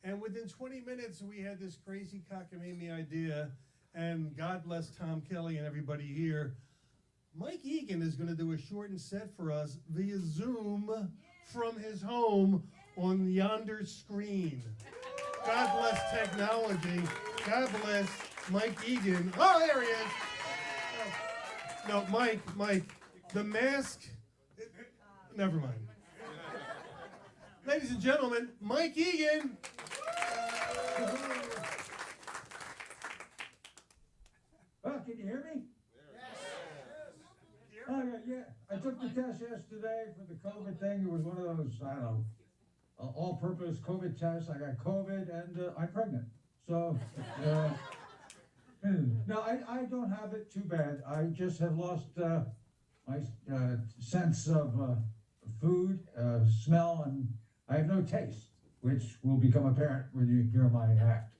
And within 20 minutes, we had this crazy cockamamie idea. And God bless Tom Kelly and everybody here. Mike Eagan is going to do a shortened set for us via Zoom from his home on yonder screen. God bless technology. God bless Mike Eagan. Oh, there he is. No, Mike, the mask. Never mind. Ladies and gentlemen, Mike Eagan. Oh, can you hear me? Yes. Oh, yeah. I took the test yesterday for the COVID thing. It was one of those, I don't know, all-purpose COVID tests. I got COVID and I'm pregnant. So, no, I don't have it too bad. I just have lost my sense of food, smell, and I have no taste, which will become apparent when you hear my act.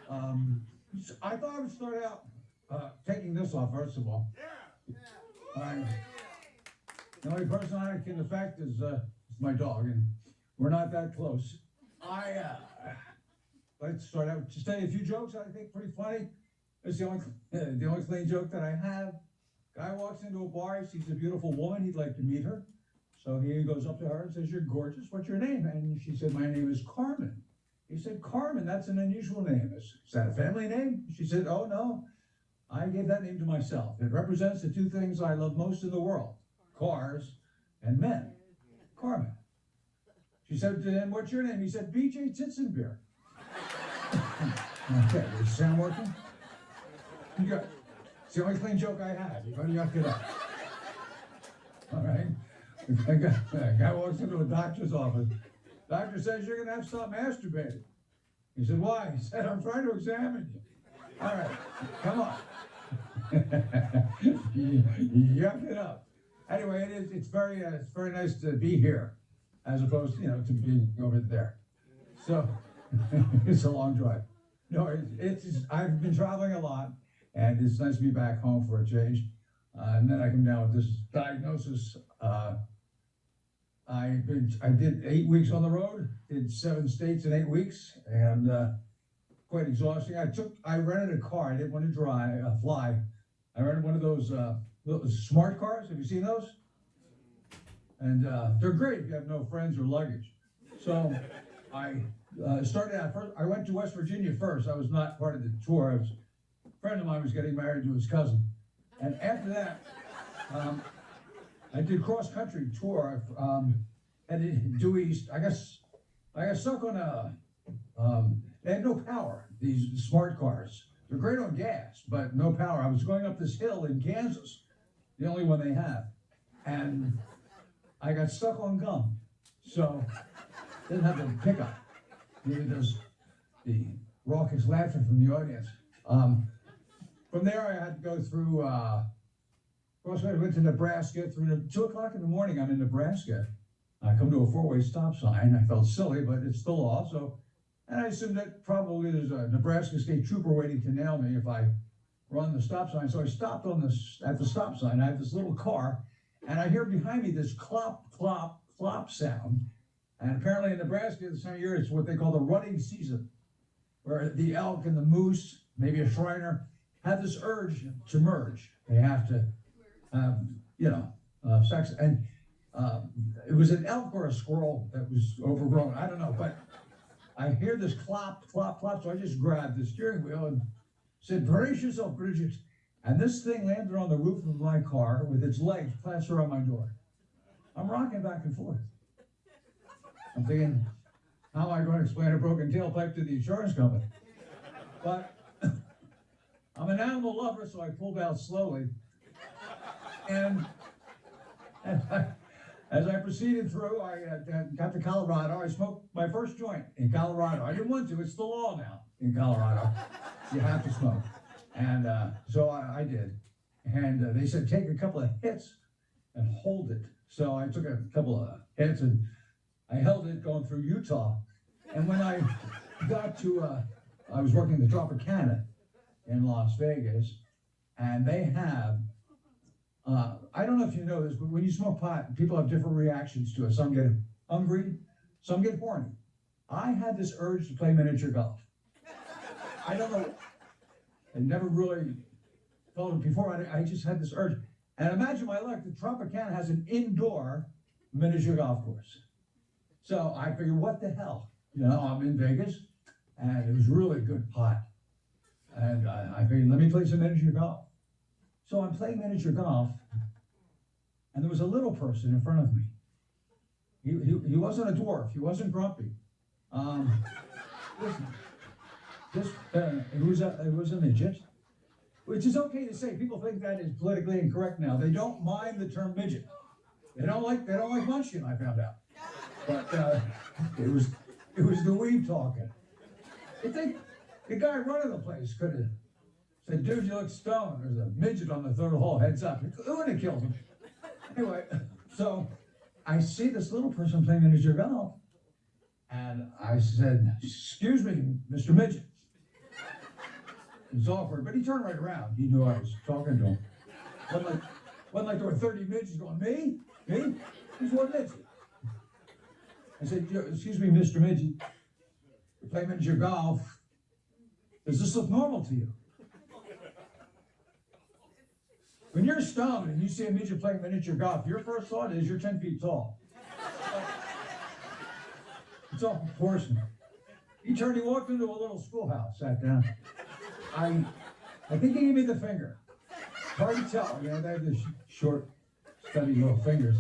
So I thought I would start out taking this off, first of all. The only person I can affect is my dog, and we're not that close. Let's start out just tell you a few jokes I think pretty funny. It's the only clean joke that I have. Guy walks into a bar, he sees a beautiful woman, he'd like to meet her. So he goes up to her and says, "You're gorgeous, what's your name?" And she said, "My name is Carmen." He said, "Carmen, that's an unusual name. Is that a family name?" She said, "Oh no, I gave that name to myself. It represents the two things I love most in the world, cars and men. Carmen." She said, "And what's your name?" He said, "BJ Titzenbeer." Okay, is the sound working? Good. It's the only clean joke I had. You're going to yuck it up. All right. A guy walks into a doctor's office. Doctor says, "You're going to have to stop masturbating." He said, "Why?" He said, "I'm trying to examine you." All right, come on. Yuck it up. Anyway, it's very nice to be here, as opposed, to being over there. So it's a long drive. No, I've been traveling a lot, and it's nice to be back home for a change. And then I come down with this diagnosis. I did 8 weeks on the road, did 7 states in 8 weeks, and quite exhausting. I rented a car. I didn't want to fly. I rented one of those smart cars. Have you seen those? And they're great if you have no friends or luggage. So I started out first. I went to West Virginia first. I was not part of the tour. A friend of mine was getting married to his cousin. And after that, I did cross-country tour. And due east, I got stuck on they had no power, these smart cars. They're great on gas, but no power. I was going up this hill in Kansas, the only one they have. And I got stuck on gum. So, didn't have the pickup. Neither does the raucous laughter from the audience. From there, I had to go through, I went to Nebraska through 2 o'clock in the morning. I'm in Nebraska. I come to a 4-way stop sign. I felt silly, but it's the law. So, and I assumed that probably there's a Nebraska state trooper waiting to nail me if I run the stop sign. So I stopped at the stop sign. I have this little car, and I hear behind me this clop, clop, clop sound. And apparently in Nebraska, this time of year, it's what they call the rutting season, where the elk and the moose, maybe a Shriner, have this urge to merge. They have to, sex. And it was an elk or a squirrel that was overgrown. I don't know, but I hear this clop, clop, clop. So I just grabbed the steering wheel and said, "Brace yourself, Bridget." And this thing landed on the roof of my car with its legs plastered on my door. I'm rocking back and forth. I'm thinking, how am I going to explain a broken tailpipe to the insurance company? But I'm an animal lover, so I pulled out slowly. And as I proceeded through, I got to Colorado. I smoked my first joint in Colorado. I didn't want to. It's the law now in Colorado. You have to smoke. And so I did. And they said, take a couple of hits and hold it. So I took a couple of hits and I held it going through Utah. And when I got to, I was working the Tropicana in Las Vegas, and they have, I don't know if you know this, but when you smoke pot, people have different reactions to it. Some get hungry, some get horny. I had this urge to play miniature golf. I don't know, I never really felt it before. I just had this urge. And imagine my luck, the Tropicana has an indoor miniature golf course. So I figured, what the hell? You know, I'm in Vegas, and it was really good pot. And I figured, let me play some miniature golf. So I'm playing miniature golf, and there was a little person in front of me. He wasn't a dwarf. He wasn't grumpy. It was a midget, which is okay to say. People think that is politically incorrect now. They don't mind the term midget. They don't like munchkin, I found out. But it was the weed talking. I think the guy running the place could have said, "Dude, you look stoned. There's a midget on the 3rd hole. Heads up." It would have killed him. Anyway, so I see this little person playing miniature golf, and I said, "Excuse me, Mr. Midget." It was awkward, but he turned right around. He knew I was talking to him. Wasn't like there were 30 midgets going, "Me? Me?" He's one midget. I said, "Excuse me, Mr. Midget, you play miniature golf. Does this look normal to you?" When you're stoned and you see a midget playing miniature golf, your first thought is you're 10 feet tall. It's all proportion. He walked into a little schoolhouse, sat down. I think he gave me the finger. Hard to tell, you know, they have this short, stubby little fingers.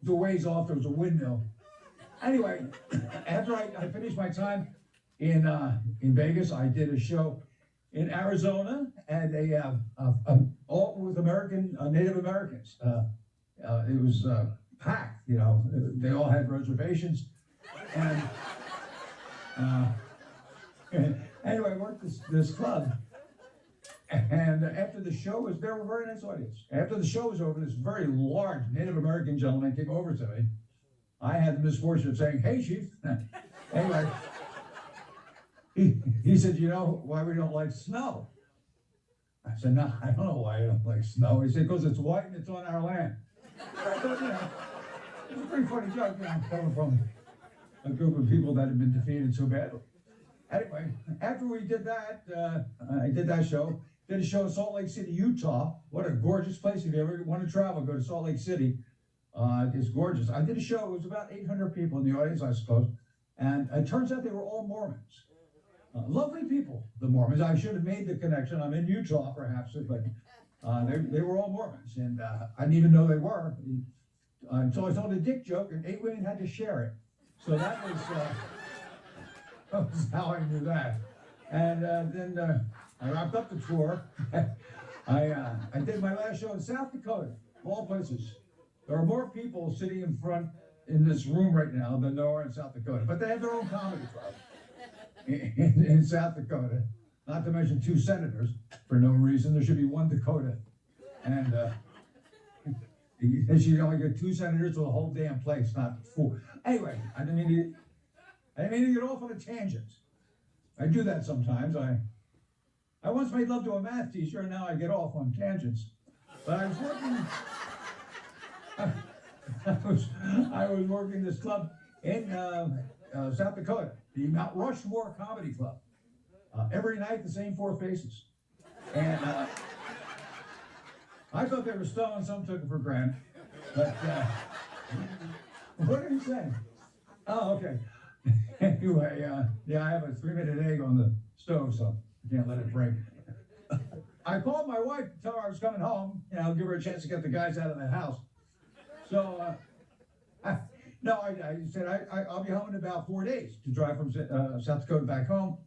The ways off, there was a windmill. Anyway, after I finished my time in Vegas, I did a show in Arizona at all with Native Americans. It was packed, you know. They all had reservations, and anyway, I worked this club. And after the show was, there were a very nice audience. After the show was over, this very large Native American gentleman came over to me. I had the misfortune of saying, "Hey, Chief." Anyway, he said, "You know why we don't like snow?" I said, no, I don't know why I don't like snow. He said, because it's white and it's on our land. I thought, you know, it's a pretty funny joke, you know, coming from a group of people that had been defeated so badly. Anyway, after we did that, I did that show. Did a show in Salt Lake City, Utah. What a gorgeous place. If you ever want to travel, go to Salt Lake City. It's gorgeous. I did a show. It was about 800 people in the audience, I suppose. And it turns out they were all Mormons. Lovely people, the Mormons. I should have made the connection. I'm in Utah, perhaps, but they were all Mormons. And I didn't even know they were. So I told a dick joke, and 8 women had to share it. So that was how I knew that. And then I wrapped up the tour. I did my last show in South Dakota, of all places. There are more people sitting in front in this room right now than there are in South Dakota. But they have their own comedy club in South Dakota. Not to mention 2 senators for no reason. There should be 1 Dakota. And you should only get 2 senators to the whole damn place, not 4. Anyway, I didn't mean to get off on a tangent. I do that sometimes. I once made love to a math teacher, and now I get off on tangents. But I was working. I was working this club in South Dakota, the Mount Rushmore Comedy Club. Every night, the same 4 faces. And I thought they were stoned. Some took it for granted. But what are you saying? Oh, okay. Anyway, yeah, I have a 3-minute egg on the stove, so I can't let it break. I called my wife to tell her I was coming home, and I'll give her a chance to get the guys out of the house. So, I said I'll be home in about 4 days to drive from South Dakota back home,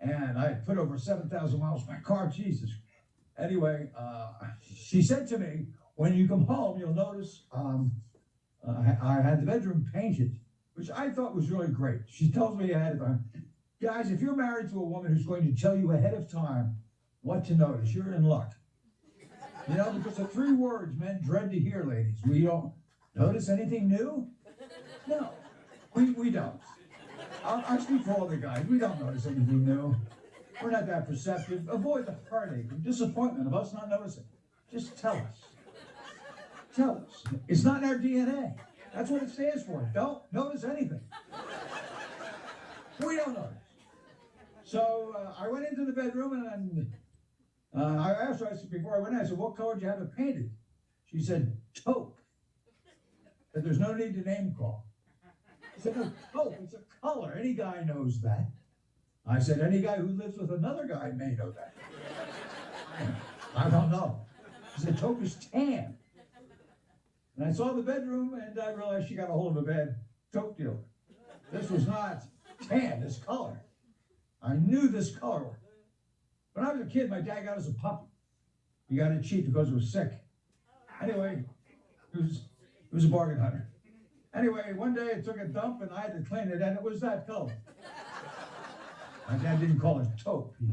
and I put over 7,000 miles in my car. Jesus. Anyway, she said to me, when you come home, you'll notice I had the bedroom painted, which I thought was really great. She tells me ahead of time, guys, if you're married to a woman who's going to tell you ahead of time what to notice, you're in luck. You know, because the 3 words men dread to hear, ladies. We don't notice anything new? No, we don't. I speak for all the guys. We don't notice anything new. We're not that perceptive. Avoid the heartache and disappointment of us not noticing. Just tell us. Tell us. It's not in our DNA. That's what it stands for. Don't notice anything. We don't notice. So I went into the bedroom and I asked her, before I went in, I said, what color do you have it painted? She said, taupe. That there's no need to name call. I said, no, taupe, it's a color. Any guy knows that. I said, any guy who lives with another guy may know that. I don't know. She said, taupe is tan. And I saw the bedroom, and I realized she got a hold of a bad taupe dealer. This was not tan, this color. I knew this color. When I was a kid, my dad got us a puppy. He got it cheap because it was sick. Anyway, he was a bargain hunter. Anyway, one day it took a dump, and I had to clean it, and it was that color. My dad didn't call it taupe. He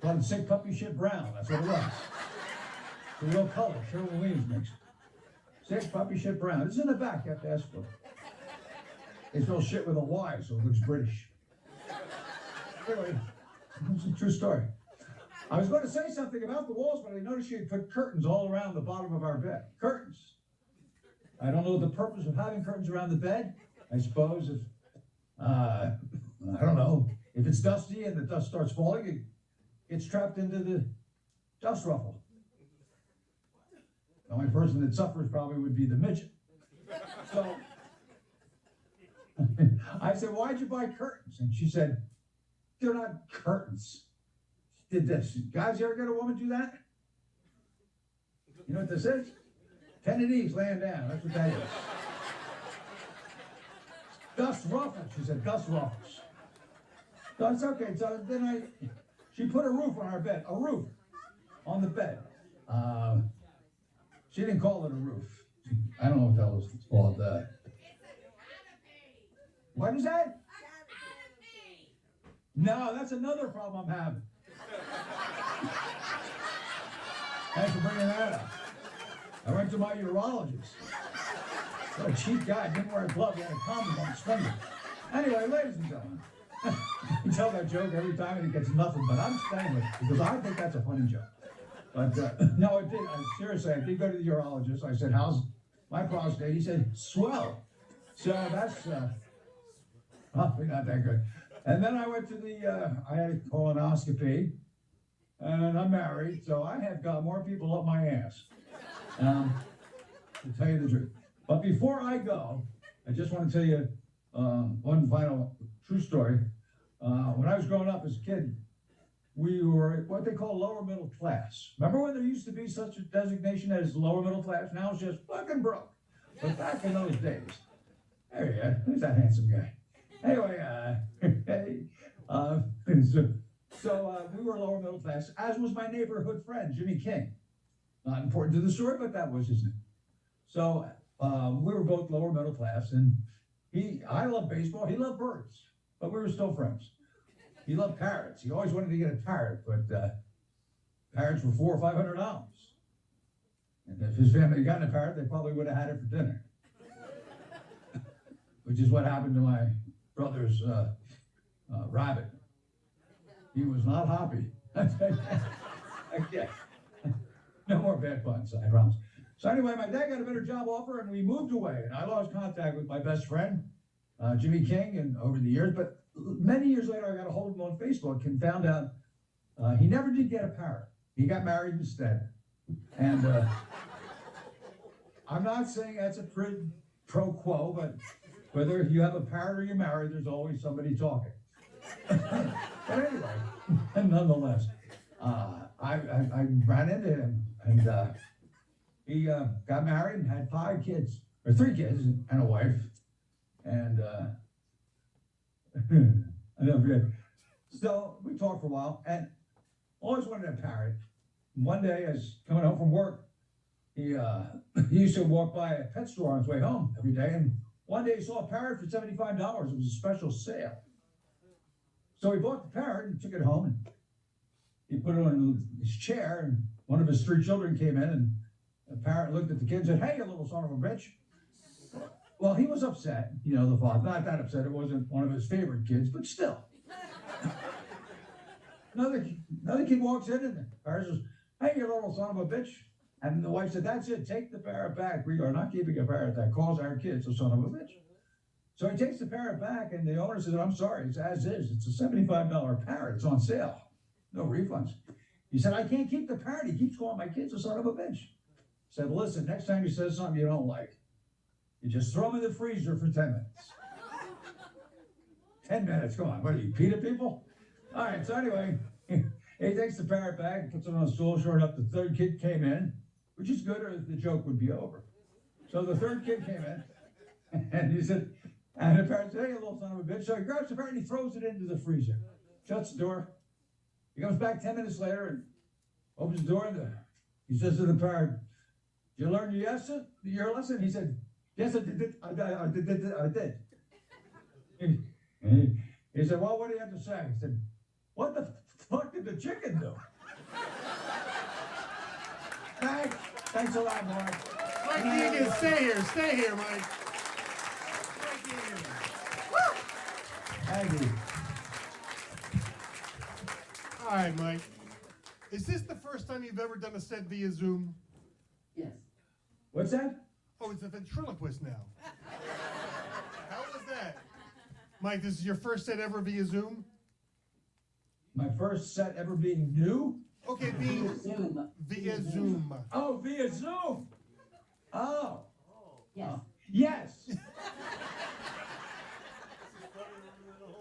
called it sick puppy shit brown. That's what it was. The real color Sherwin Williams makes. Sick puppy shit brown. It's in the back. You have to ask for it. They spell shit with a Y, so it looks British. Anyway, it's a true story. I was going to say something about the walls, but I noticed she had put curtains all around the bottom of our bed. Curtains. I don't know the purpose of having curtains around the bed. I suppose if, I don't know, if it's dusty and the dust starts falling, it gets trapped into the dust ruffle. The only person that suffers probably would be the midget. So I said, why'd you buy curtains? And she said, they're not curtains. She did this. Guys, you ever get a woman do that? You know what this is? 10 of these laying down. That's what that is. Dust ruffles. She said, dust ruffles. So it's okay. So then she put a roof on our bed. A roof on the bed. She didn't call it a roof. I don't know what that was called. What is that? No, that's another problem I'm having. Thanks for bringing that up. I went to my urologist. What a cheap guy. Didn't wear a glove. He had a condom on his finger. Anyway, ladies and gentlemen, you tell that joke every time and it gets nothing, but I'm staying with it because I think that's a funny joke. But no, it did. Seriously, I did go to the urologist. I said, "How's my prostate?" He said, "Swell." So that's probably not that good. And then I went to I had a colonoscopy, and I'm married, so I have got more people up my ass. To tell you the truth. But before I go, I just want to tell you one final true story. When I was growing up as a kid, we were what they call lower middle class. Remember when there used to be such a designation as lower middle class? Now it's just fucking broke. But back in those days, there you go. Who's that handsome guy? Anyway, so we were lower middle class, as was my neighborhood friend, Jimmy King. Not important to the story, but that was his name. So we were both lower middle class, and I loved baseball, he loved birds, but we were still friends. He loved parrots. He always wanted to get a parrot, but parrots were $400 or $500. And if his family had gotten a parrot, they probably would have had it for dinner. Which is what happened to my brother's rabbit. He was not happy. Okay. No more bad puns, I promise. So anyway, my dad got a better job offer, and we moved away, and I lost contact with my best friend, Jimmy King, and over the years, but many years later, I got a hold of him on Facebook and found out he never did get a parrot. He got married instead. And I'm not saying that's a quid pro quo, but whether you have a parrot or you're married, there's always somebody talking. But anyway, nonetheless, I ran into him, and he got married and had 5 kids, or 3 kids and a wife, and I never forget. So we talked for a while, and always wanted a parrot. One day, I was coming home from work. He used to walk by a pet store on his way home every day, and one day he saw a parrot for $75. It was a special sale. So he bought the parrot and took it home, and he put it on his chair, and one of his 3 children came in, and the parrot looked at the kid and said, "Hey, you little son of a bitch." Well, he was upset, the father. Not that upset, it wasn't one of his favorite kids, but still. Another kid walks in, and the parrot says, "Hey, you little son of a bitch." And the wife said, "That's it, take the parrot back. We are not keeping a parrot that calls our kids a son of a bitch." So he takes the parrot back, and the owner says, "I'm sorry, it's as is. It's a $75 parrot. It's on sale. No refunds." He said, "I can't keep the parrot. He keeps calling my kids a son of a bitch." He said, "Listen, next time he says something you don't like, you just throw him in the freezer for 10 minutes. 10 minutes, come on. What are you, PETA people? All right, so anyway, he takes the parrot back and puts it on a stool. Sure enough, the 3rd kid came in, which is good, or the joke would be over. So the 3rd kid came in, and he said, and the parrot said, "Hey, you little son of a bitch." So he grabs the parrot and he throws it into the freezer. Shuts the door. He comes back 10 minutes later and opens the door, and he says to the parrot, "Did you learn your lesson?" He said, "Yes, I did. I did." He said, "Well, what do you have to say?" He said, "What the fuck did the chicken do?" Thanks a lot, Mark. Mike Eagan, stay here, Mike. Mike Eagan. Thank you. All right, Mike. Is this the first time you've ever done a set via Zoom? Yes. What's that? Oh, it's a ventriloquist now. How was that? Mike, this is your first set ever via Zoom? My first set ever being new? Okay, via Zoom. Oh, via Zoom. Oh. Yes. Yes.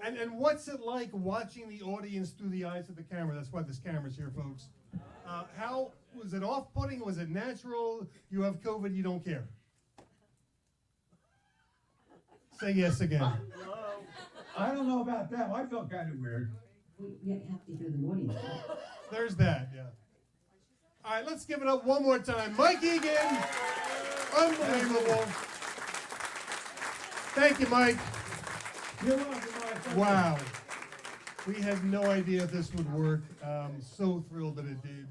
And what's it like watching the audience through the eyes of the camera? That's why this camera's here, folks. How was it off-putting? Was it natural? You have COVID, you don't care. Say yes again. I don't know about them. I felt kind of weird. We have to hear the audience. There's that, yeah. All right, let's give it up one more time. Mike Eagan. Unbelievable. Thank you, Mike. You're welcome, Mike. Wow. We had no idea if this would work. So thrilled that it did.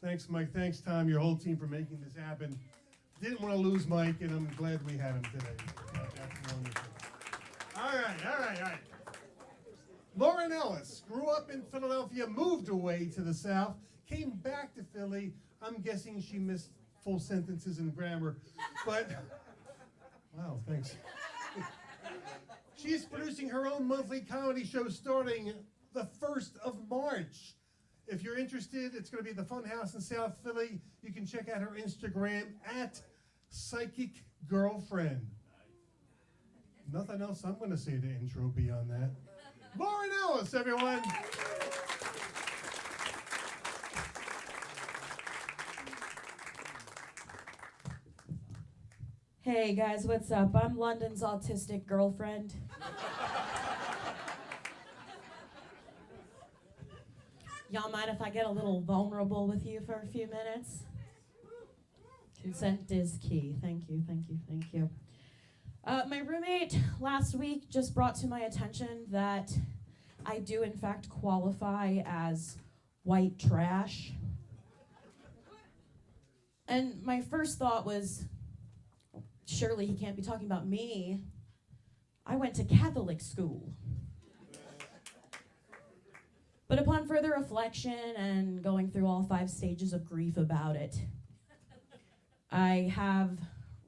Thanks, Mike. Thanks, Tom, your whole team for making this happen. Didn't want to lose Mike, and I'm glad we had him today. That's wonderful. All right. Lauren Ellis grew up in Philadelphia, moved away to the South, came back to Philly. I'm guessing she missed full sentences and grammar, but wow, thanks. She's producing her own monthly comedy show starting the 1st of March. If you're interested, it's going to be at the Funhouse in South Philly. You can check out her Instagram at Psychic Girlfriend. Nothing else I'm going to say to intro beyond that. Lauren Ellis, everyone. Hey guys, what's up? I'm London's autistic girlfriend. Y'all mind if I get a little vulnerable with you for a few minutes? Consent is key. Thank you, thank you, thank you. My roommate last week just brought to my attention that I do in fact qualify as white trash. And my first thought was, surely he can't be talking about me. I went to Catholic school. But upon further reflection and going through all 5 stages of grief about it, I have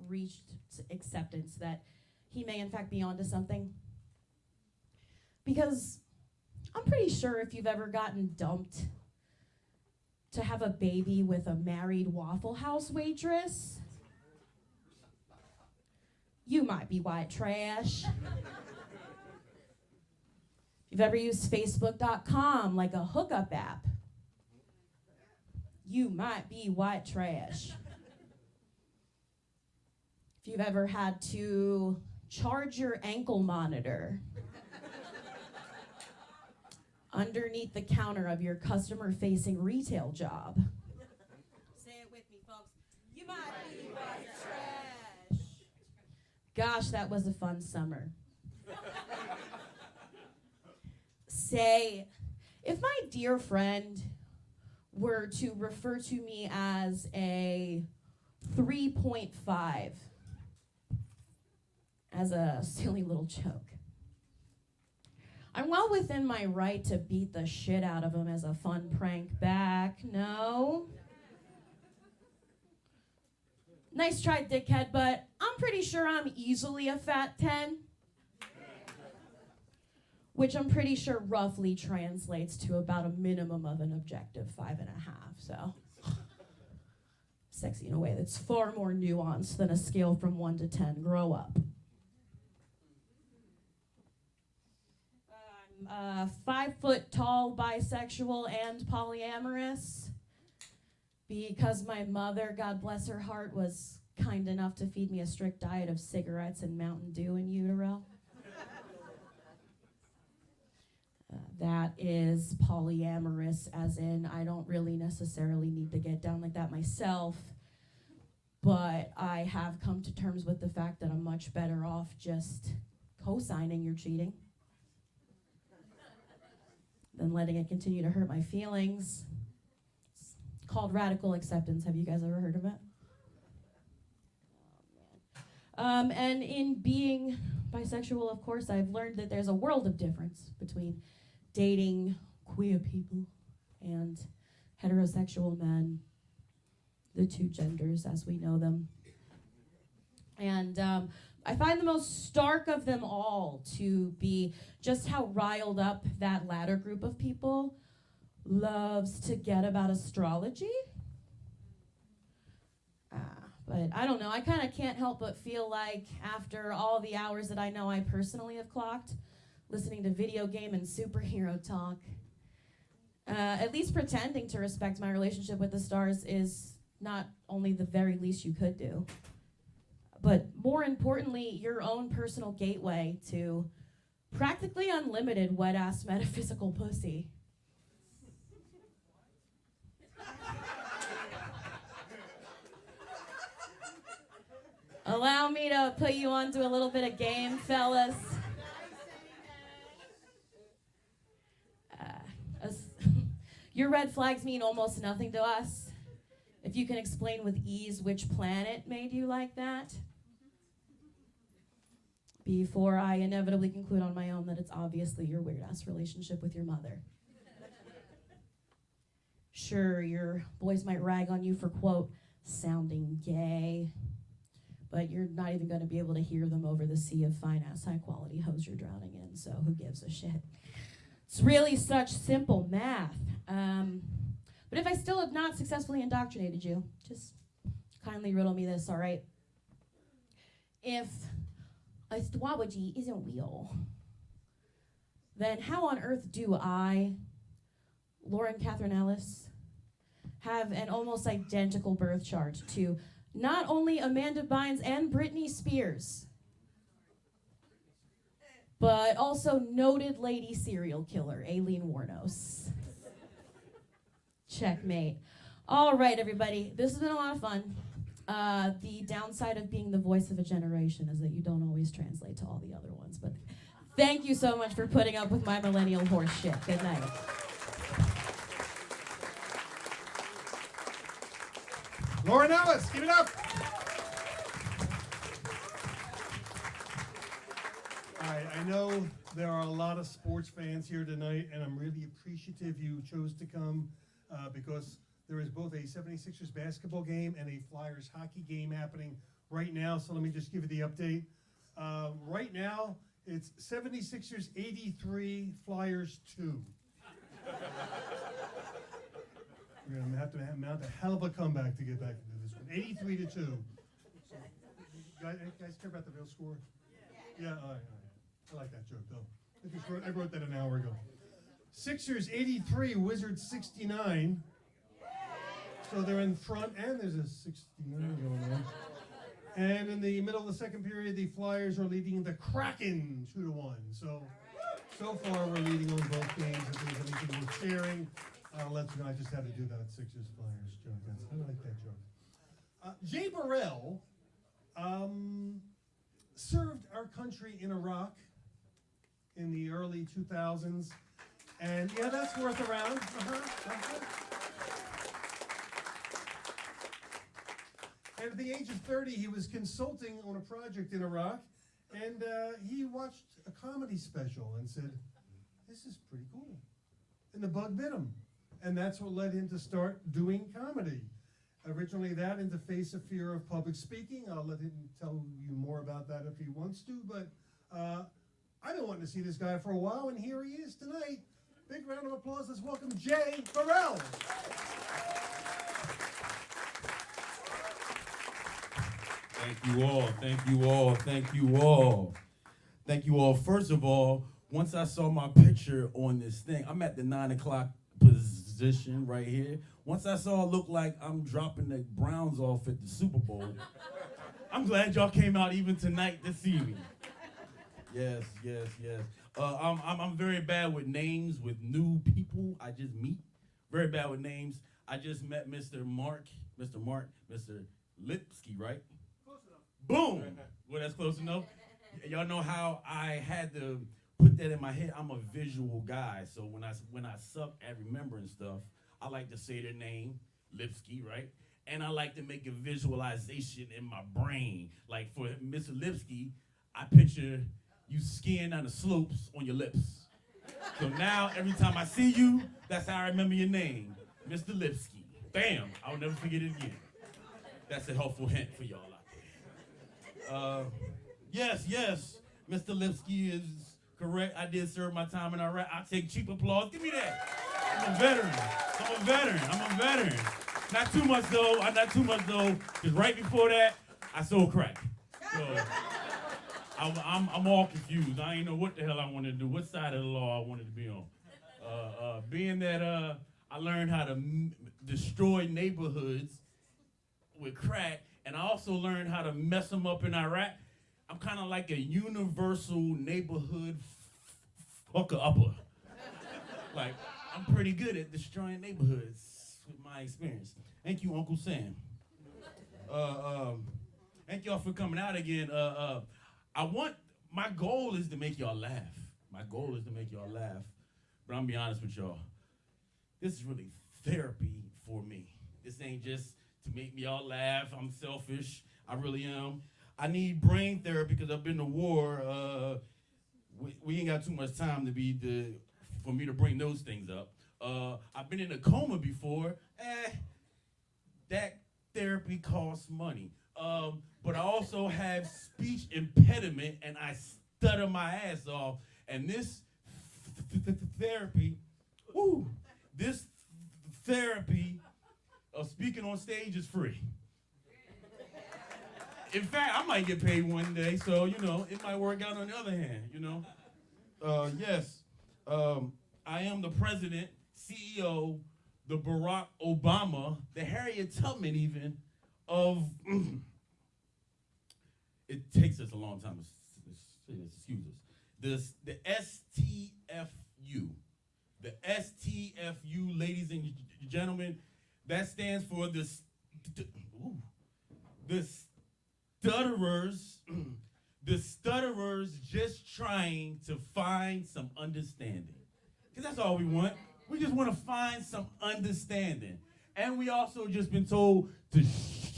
reached acceptance that he may in fact be onto something. Because I'm pretty sure if you've ever gotten dumped to have a baby with a married Waffle House waitress, you might be white trash. If you've ever used Facebook.com like a hookup app, you might be white trash. If you've ever had to charge your ankle monitor underneath the counter of your customer-facing retail job. Say it with me, folks. You might be white trash. Gosh, that was a fun summer. Say, if my dear friend were to refer to me as a 3.5 as a silly little joke, I'm well within my right to beat the shit out of him as a fun prank back, no? Nice try, dickhead, but I'm pretty sure I'm easily a fat 10. Which I'm pretty sure roughly translates to about a minimum of an objective 5.5, so. Sexy in a way that's far more nuanced than a scale from 1 to 10. Grow up. I'm 5 foot tall, bisexual, and polyamorous. Because my mother, God bless her heart, was kind enough to feed me a strict diet of cigarettes and Mountain Dew in utero. That is polyamorous, as in I don't really necessarily need to get down like that myself, but I have come to terms with the fact that I'm much better off just co-signing you're cheating than letting it continue to hurt my feelings. It's called radical acceptance. Have you guys ever heard of it? Oh, man. And in being bisexual, of course, I've learned that there's a world of difference between dating queer people and heterosexual men, the 2 genders as we know them. And I find the most stark of them all to be just how riled up that latter group of people loves to get about astrology. But I don't know, I kind of can't help but feel like after all the hours that I know I personally have clocked, listening to video game and superhero talk, at least pretending to respect my relationship with the stars is not only the very least you could do, but more importantly, your own personal gateway to practically unlimited wet-ass metaphysical pussy. Allow me to put you onto a little bit of game, fellas. Your red flags mean almost nothing to us. If you can explain with ease which planet made you like that. Before I inevitably conclude on my own that it's obviously your weird-ass relationship with your mother. Sure, your boys might rag on you for, quote, sounding gay, but you're not even going to be able to hear them over the sea of fine-ass, high-quality hoes you're drowning in, so who gives a shit? It's really such simple math. But if I still have not successfully indoctrinated you, just kindly riddle me this, all right? If astrology isn't real, then how on earth do I, Lauren Catherine Ellis, have an almost identical birth chart to not only Amanda Bynes and Britney Spears, but also noted lady serial killer Aileen Wuornos? Checkmate. All right, everybody. This has been a lot of fun. The downside of being the voice of a generation is that you don't always translate to all the other ones. But thank you so much for putting up with my millennial horse shit. Good night. Lauren Ellis, give it up. All right, I know there are a lot of sports fans here tonight, and I'm really appreciative you chose to come because there is both a 76ers basketball game and a Flyers hockey game happening right now. So let me just give you the update. Right now, it's 76ers 83, Flyers 2. We're going to have to mount a hell of a comeback to get back into this one. 83 to 2. So, guys care about the real score? Yeah, all right. I like that joke, though. I wrote that an hour ago. Sixers 83, Wizards 69. So they're in front, and there's a 69 going on. And in the middle of the second period, the Flyers are leading the Kraken 2-1. So far we're leading on both games. If there's anything worth sharing, I'll let you know. I just had to do that Sixers Flyers joke. I like that joke. Jaye Burrell served our country in Iraq in the early 2000s. And yeah, that's worth a round. And at the age of 30, he was consulting on a project in Iraq, and he watched a comedy special and said, this is pretty cool. And the bug bit him. And that's what led him to start doing comedy. Originally that and to face a fear of public speaking. I'll let him tell you more about that if he wants to, but I've been wanting to see this guy for a while, and here he is tonight. Big round of applause. Let's welcome Jaye Burrell. Thank you all, thank you all, thank you all. Thank you all. First of all, once I saw my picture on this thing, I'm at the 9 o'clock position right here. Once I saw it look like I'm dropping the Browns off at the Super Bowl, I'm glad y'all came out even tonight to see me. Yes. I'm very bad with names, with new people I just meet. Very bad with names. I just met Mr. Lipsky, right? Close enough. Boom! Well, that's close enough. Y'all know how I had to put that in my head. I'm a visual guy, so when I suck at remembering stuff, I like to say their name, Lipsky, right? And I like to make a visualization in my brain. Like for Mr. Lipsky, I picture you skiing down the slopes on your lips. So now every time I see you, that's how I remember your name, Mr. Lipsky. Bam! I'll never forget it again. That's a helpful hint for y'all out there. Yes, Mr. Lipsky is correct. I did serve my time in Iraq. I'll take cheap applause. Give me that. I'm a veteran. Not too much though, because right before that, I sold crack. So I'm all confused. I ain't know what the hell I wanted to do, what side of the law I wanted to be on. Being that I learned how to destroy neighborhoods with crack, and I also learned how to mess them up in Iraq. I'm kind of like a universal neighborhood fucker-upper. Like, I'm pretty good at destroying neighborhoods with my experience. Thank you, Uncle Sam. Thank y'all for coming out again. My goal is to make y'all laugh. But I'm gonna be honest with y'all. This is really therapy for me. This ain't just to make me all laugh. I'm selfish. I really am. I need brain therapy because I've been to war. We ain't got too much time for me to bring those things up. I've been in a coma before. That therapy costs money. But I also have speech impediment and I stutter my ass off. And this therapy, this therapy of speaking on stage is free. In fact, I might get paid one day, so, you know, it might work out on the other hand, you know. Yes, I am the president, CEO, the Barack Obama, the Harriet Tubman even, of, it takes us a long time to excuse us, the STFU. The STFU, ladies and gentlemen, that stands for the stutterers just trying to find some understanding. Because that's all we want. We just want to find some understanding. And we also just been told to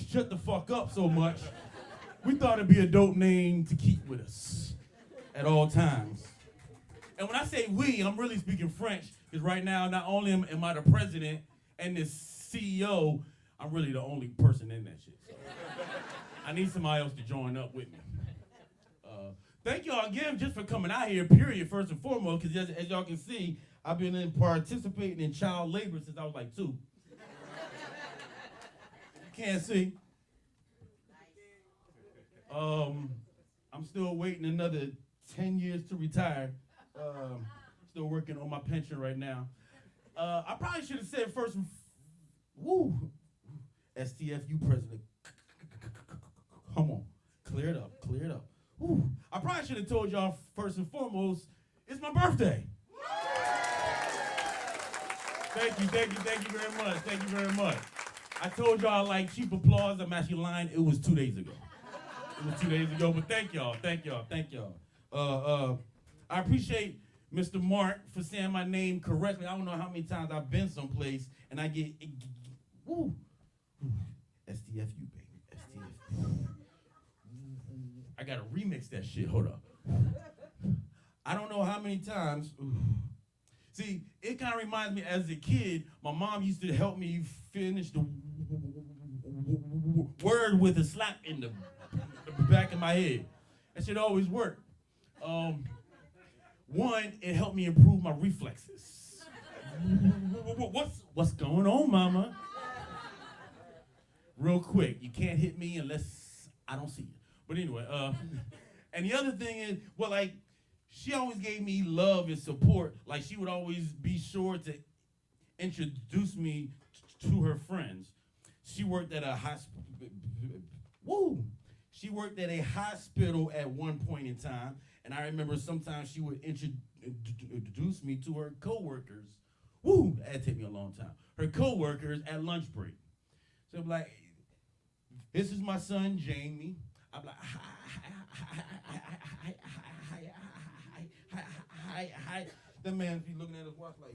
shut the fuck up so much, we thought it'd be a dope name to keep with us at all times. And when I say we, I'm really speaking French, because right now, not only am I the president and the CEO, I'm really the only person in that shit. So I need somebody else to join up with me. Thank y'all again just for coming out here, period, first and foremost, because as y'all can see, I've been participating in child labor since I was like 2. You can't see. I'm still waiting another 10 years to retire. Still working on my pension right now. I probably should have said first, STFU president. Come on, clear it up, clear it up. I probably should have told y'all first and foremost, it's my birthday. Thank you very much, thank you very much. I told y'all like cheap applause, I'm actually lying, it was 2 days ago. It was 2 days ago, but thank y'all. I appreciate Mr. Mark for saying my name correctly. I don't know how many times I've been someplace and I get, STFU, baby, STFU. I gotta remix that shit, hold up. I don't know how many times, See, it kind of reminds me as a kid, my mom used to help me finish the word with a slap in the back of my head. That shit always worked. One, it helped me improve my reflexes. What's going on, mama? Real quick, you can't hit me unless I don't see you. But anyway, and the other thing is, well, like, she always gave me love and support. Like, she would always be sure to introduce me to her friends. She worked at a hospital. She worked at a hospital at one point in time, and I remember sometimes she would introduce me to her coworkers. That'd take me a long time. Her coworkers at lunch break. So I'm like, this is my son, Jamie. I'm like, hi. The man be looking at his watch like,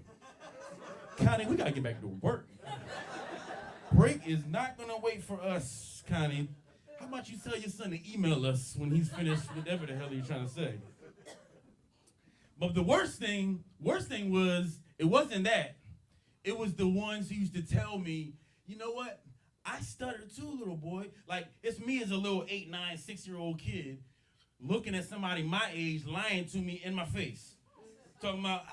Connie, we gotta get back to work. Break is not gonna wait for us, Connie. How about you tell your son to email us when he's finished whatever the hell he's trying to say? But the worst thing was, it wasn't that. It was the ones who used to tell me, you know what? I stutter too, little boy. Like, it's me as a little 8, 9, 6-year-old kid looking at somebody my age lying to me in my face. Talking about,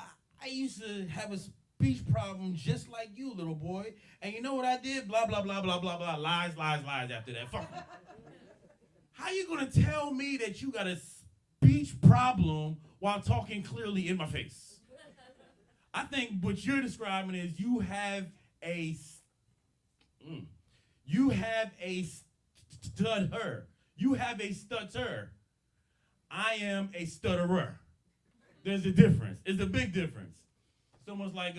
I used to have a speech problem just like you, little boy. And you know what I did? Blah, blah, blah, blah, blah, blah. Lies after that. Fuck. How you gonna tell me that you got a speech problem while talking clearly in my face? I think what you're describing is you have a stutter. You have a stutter. I am a stutterer. There's a difference. It's a big difference. It's almost like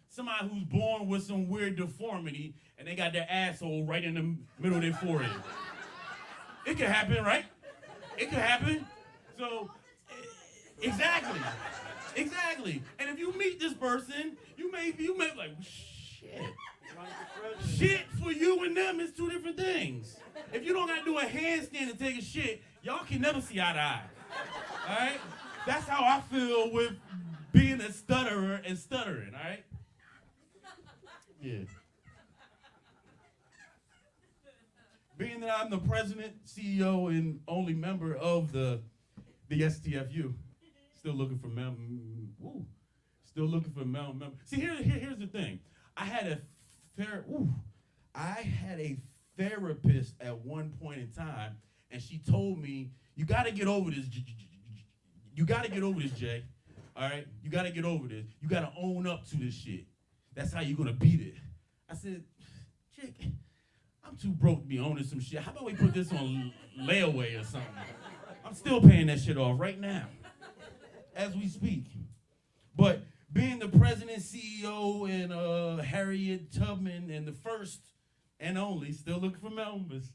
somebody who's born with some weird deformity and they got their asshole right in the middle of their forehead. It could happen, right? It could happen. So, exactly. And if you meet this person, you may be like, shit. Shit for you and them is two different things. If you don't gotta do a handstand to take a shit, y'all can never see eye to eye. All right? That's how I feel with being a stutterer and stuttering, all right? Yeah. Being that I'm the president, CEO, and only member of the STFU, still looking for still looking for members. See, here's the thing. I had a therapist at one point in time, and she told me, "You got to get over this. You got to get over this, Jay. All right, you got to get over this. You got to own up to this shit. That's how you're gonna beat it." I said, "Chick, I'm too broke to be owning some shit. How about we put this on layaway or something? I'm still paying that shit off right now, as we speak." But being the president, CEO, and Harriet Tubman, and the first and only, still looking for members,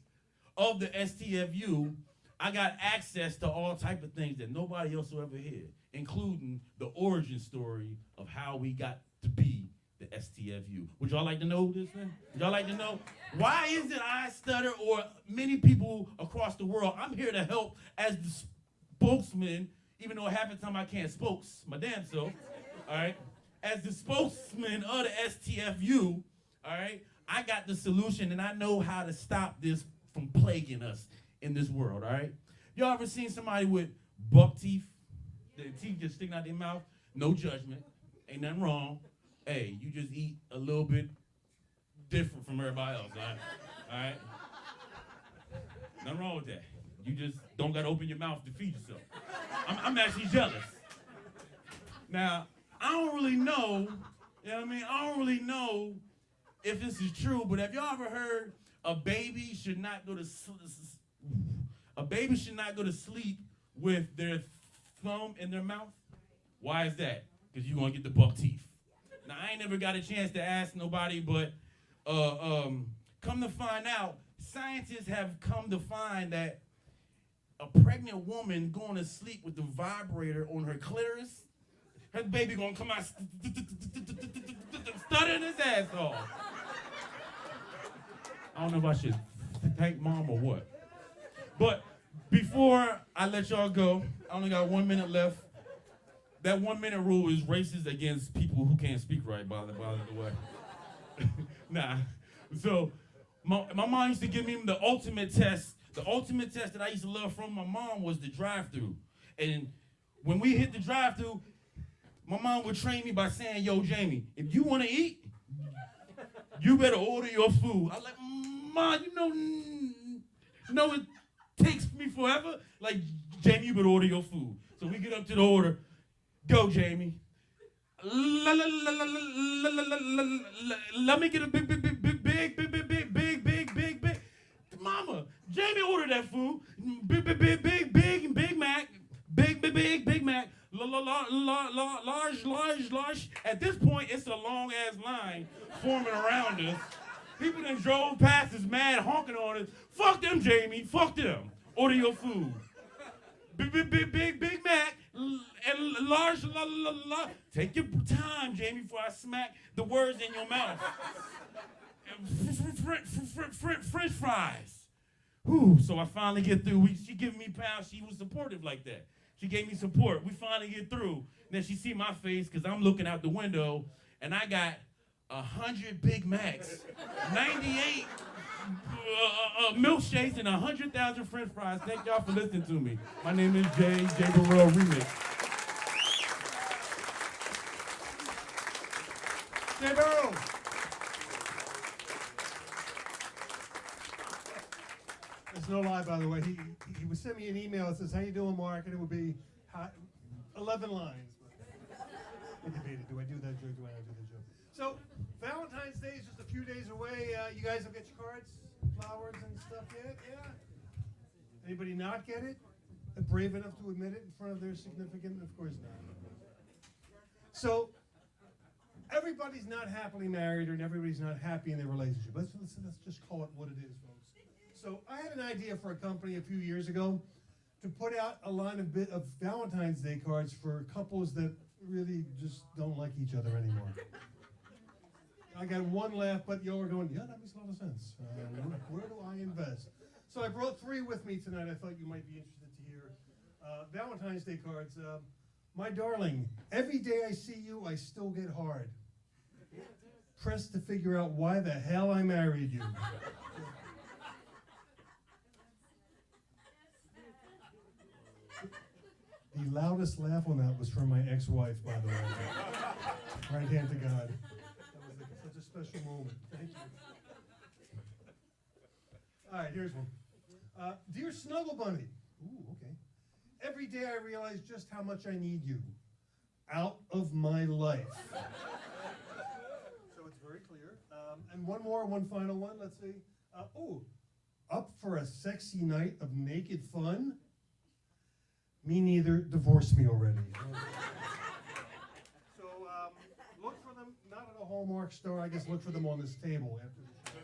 of the STFU, I got access to all type of things that nobody else will ever hear, including the origin story of how we got to be the STFU. Would y'all like to know this thing? Would y'all like to know? Why is it I stutter, or many people across the world? I'm here to help as the spokesman, even though half the time I can't spokes my damn self, all right? As the spokesman of the STFU, all right, I got the solution, and I know how to stop this from plaguing us in this world, all right? Y'all ever seen somebody with buck teeth? Their teeth just sticking out their mouth? No judgment. Ain't nothing wrong. Hey, you just eat a little bit different from everybody else, all right? All right? Nothing wrong with that. You just don't got to open your mouth to feed yourself. I'm actually jealous. Now, I don't really know, you know what I mean? I don't really know if this is true, but have y'all ever heard a baby should not go to sleep with their thumb in their mouth? Why is that? Because you're going to get the buck teeth. Now, I ain't never got a chance to ask nobody, but come to find out, scientists have come to find that a pregnant woman going to sleep with the vibrator on her clitoris, her baby going to come out stuttering his ass off. I don't know if I should thank mom or what. But before I let y'all go, I only got 1 minute left. That 1 minute rule is racist against people who can't speak right, by the way. Nah. So my mom used to give me the ultimate test. The ultimate test that I used to love from my mom was the drive-through. And when we hit the drive-through, my mom would train me by saying, "Yo, Jamie, if you want to eat, you better order your food." I'm like, "Mom, you know it takes me forever." Like, "Jamie, you better order your food." So we get up to the order. "Go, Jamie. Let me get a big. Mama, Jamie ordered that food. Big Mac. Big Mac. Large. At this point, it's a long ass line forming around us. People that drove past us mad, honking on us. "Fuck them, Jamie. Fuck them. Order your food. Big Mac and large. Take your time, Jamie, before I smack the words in your mouth. French fries." Whew, so I finally get through. She giving me pounds. She was supportive like that. She gave me support. We finally get through. Then she see my face because I'm looking out the window, and I got 100 Big Macs, 98 milkshakes, and 100,000 French fries. Thank y'all for listening to me. My name is Jaye Burrell Remix. Jay Burrell. It's no lie, by the way. He would send me an email that says, "How you doing, Mark?" And it would be 11 lines. I debated, do I do that joke? Do I not do that joke? So, Valentine's Day is just a few days away. You guys will get your cards, flowers, and stuff yet? Yeah? Anybody not get it? Brave enough to admit it in front of their significant? Of course not. So, everybody's not happily married, and everybody's not happy in their relationship. Let's just call it what it is, folks. So I had an idea for a company a few years ago to put out a line of Valentine's Day cards for couples that really just don't like each other anymore. I got one laugh, but y'all are going, "Yeah, that makes a lot of sense. Where do I invest?" So I brought 3 with me tonight. I thought you might be interested to hear. Valentine's Day cards. "My darling, every day I see you, I still get hard. pressed to figure out why the hell I married you. The loudest laugh on that was from my ex-wife, by the way. Right hand to God. That was such a special moment. Thank you. All right, here's one. Dear Snuggle Bunny. Ooh, okay. Every day I realize just how much I need you. Out of my life. So it's very clear. And one final one. Let's see. Up for a sexy night of naked fun? Me neither. Divorce me already. So look for them, not at a Hallmark store. I guess look for them on this table after the show.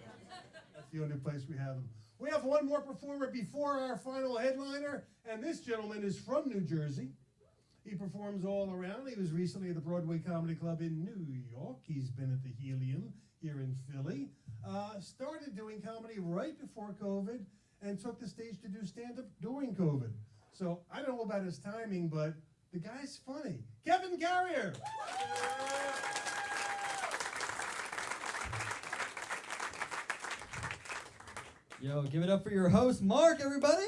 That's the only place we have them. We have one more performer before our final headliner, and this gentleman is from New Jersey. He performs all around. He was recently at the Broadway Comedy Club in New York. He's been at the Helium here in Philly. Started doing comedy right before COVID and took the stage to do stand-up during COVID. So I don't know about his timing, but the guy's funny. Kevin Carrier! Yo, give it up for your host, Mark, everybody.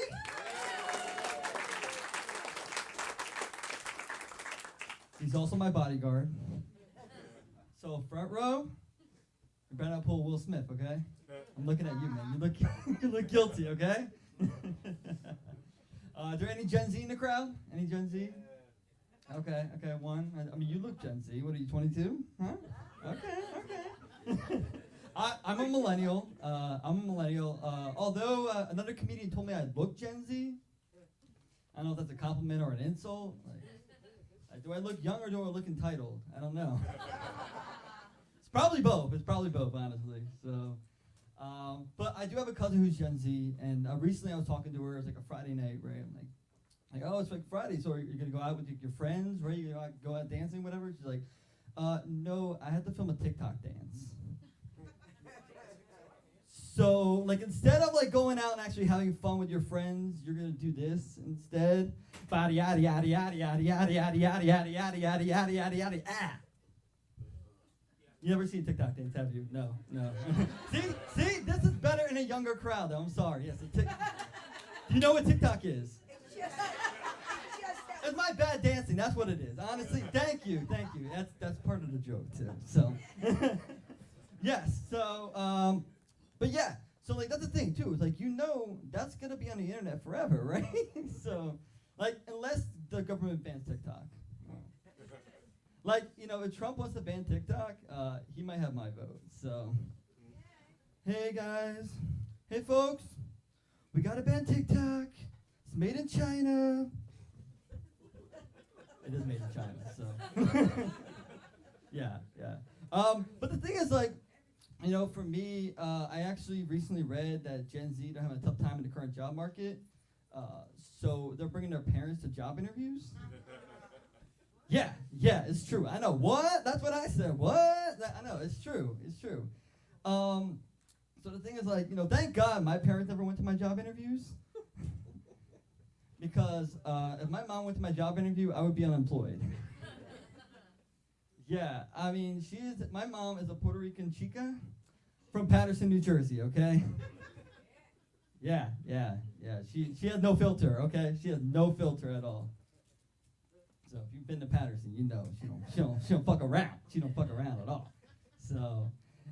He's also my bodyguard. So front row, you better not pull Will Smith, okay? I'm looking at you, man. You look guilty, okay? Is there any Gen Z in the crowd? Any Gen Z? Okay, one. I mean, you look Gen Z. What are you, 22? Huh? Okay. I'm a millennial. Although another comedian told me I look Gen Z. I don't know if that's a compliment or an insult. Like, do I look young or do I look entitled? I don't know. It's probably both, honestly. So, but I do have a cousin who's Gen Z, and recently I was talking to her. It was like a Friday night, right? I'm like, oh, it's like Friday, so you're gonna go out with your friends, right? You're gonna go out dancing, whatever. She's like, no, I had to film a TikTok dance. So, like, instead of like going out and actually having fun with your friends, you're gonna do this instead. Yada yada yada yada yada yada yada yada yada yada yada yada yada yada. Ah. You never seen TikTok dance, have you? No. See, this is better in a younger crowd, though. I'm sorry. Yes, you know what TikTok is? It's my bad dancing. That's what it is. Honestly, thank you. That's part of the joke too. So, yes. So, but yeah. So like that's the thing too. It's like that's gonna be on the internet forever, right? So, like unless the government bans TikTok. Like, if Trump wants to ban TikTok, he might have my vote. So, hey guys, hey folks, we gotta ban TikTok. It's made in China. It is made in China, so. Yeah. But the thing is, like, for me, I actually recently read that Gen Z are having a tough time in the current job market. So they're bringing their parents to job interviews. Yeah, it's true. I know. What? That's what I said. What? I know. It's true. So the thing is, like, thank God my parents never went to my job interviews. Because if my mom went to my job interview, I would be unemployed. Yeah, I mean, my mom is a Puerto Rican chica from Paterson, New Jersey, okay? Yeah. She has no filter, okay? She has no filter at all. So if you've been to Paterson, she don't fuck around. She don't fuck around at all. So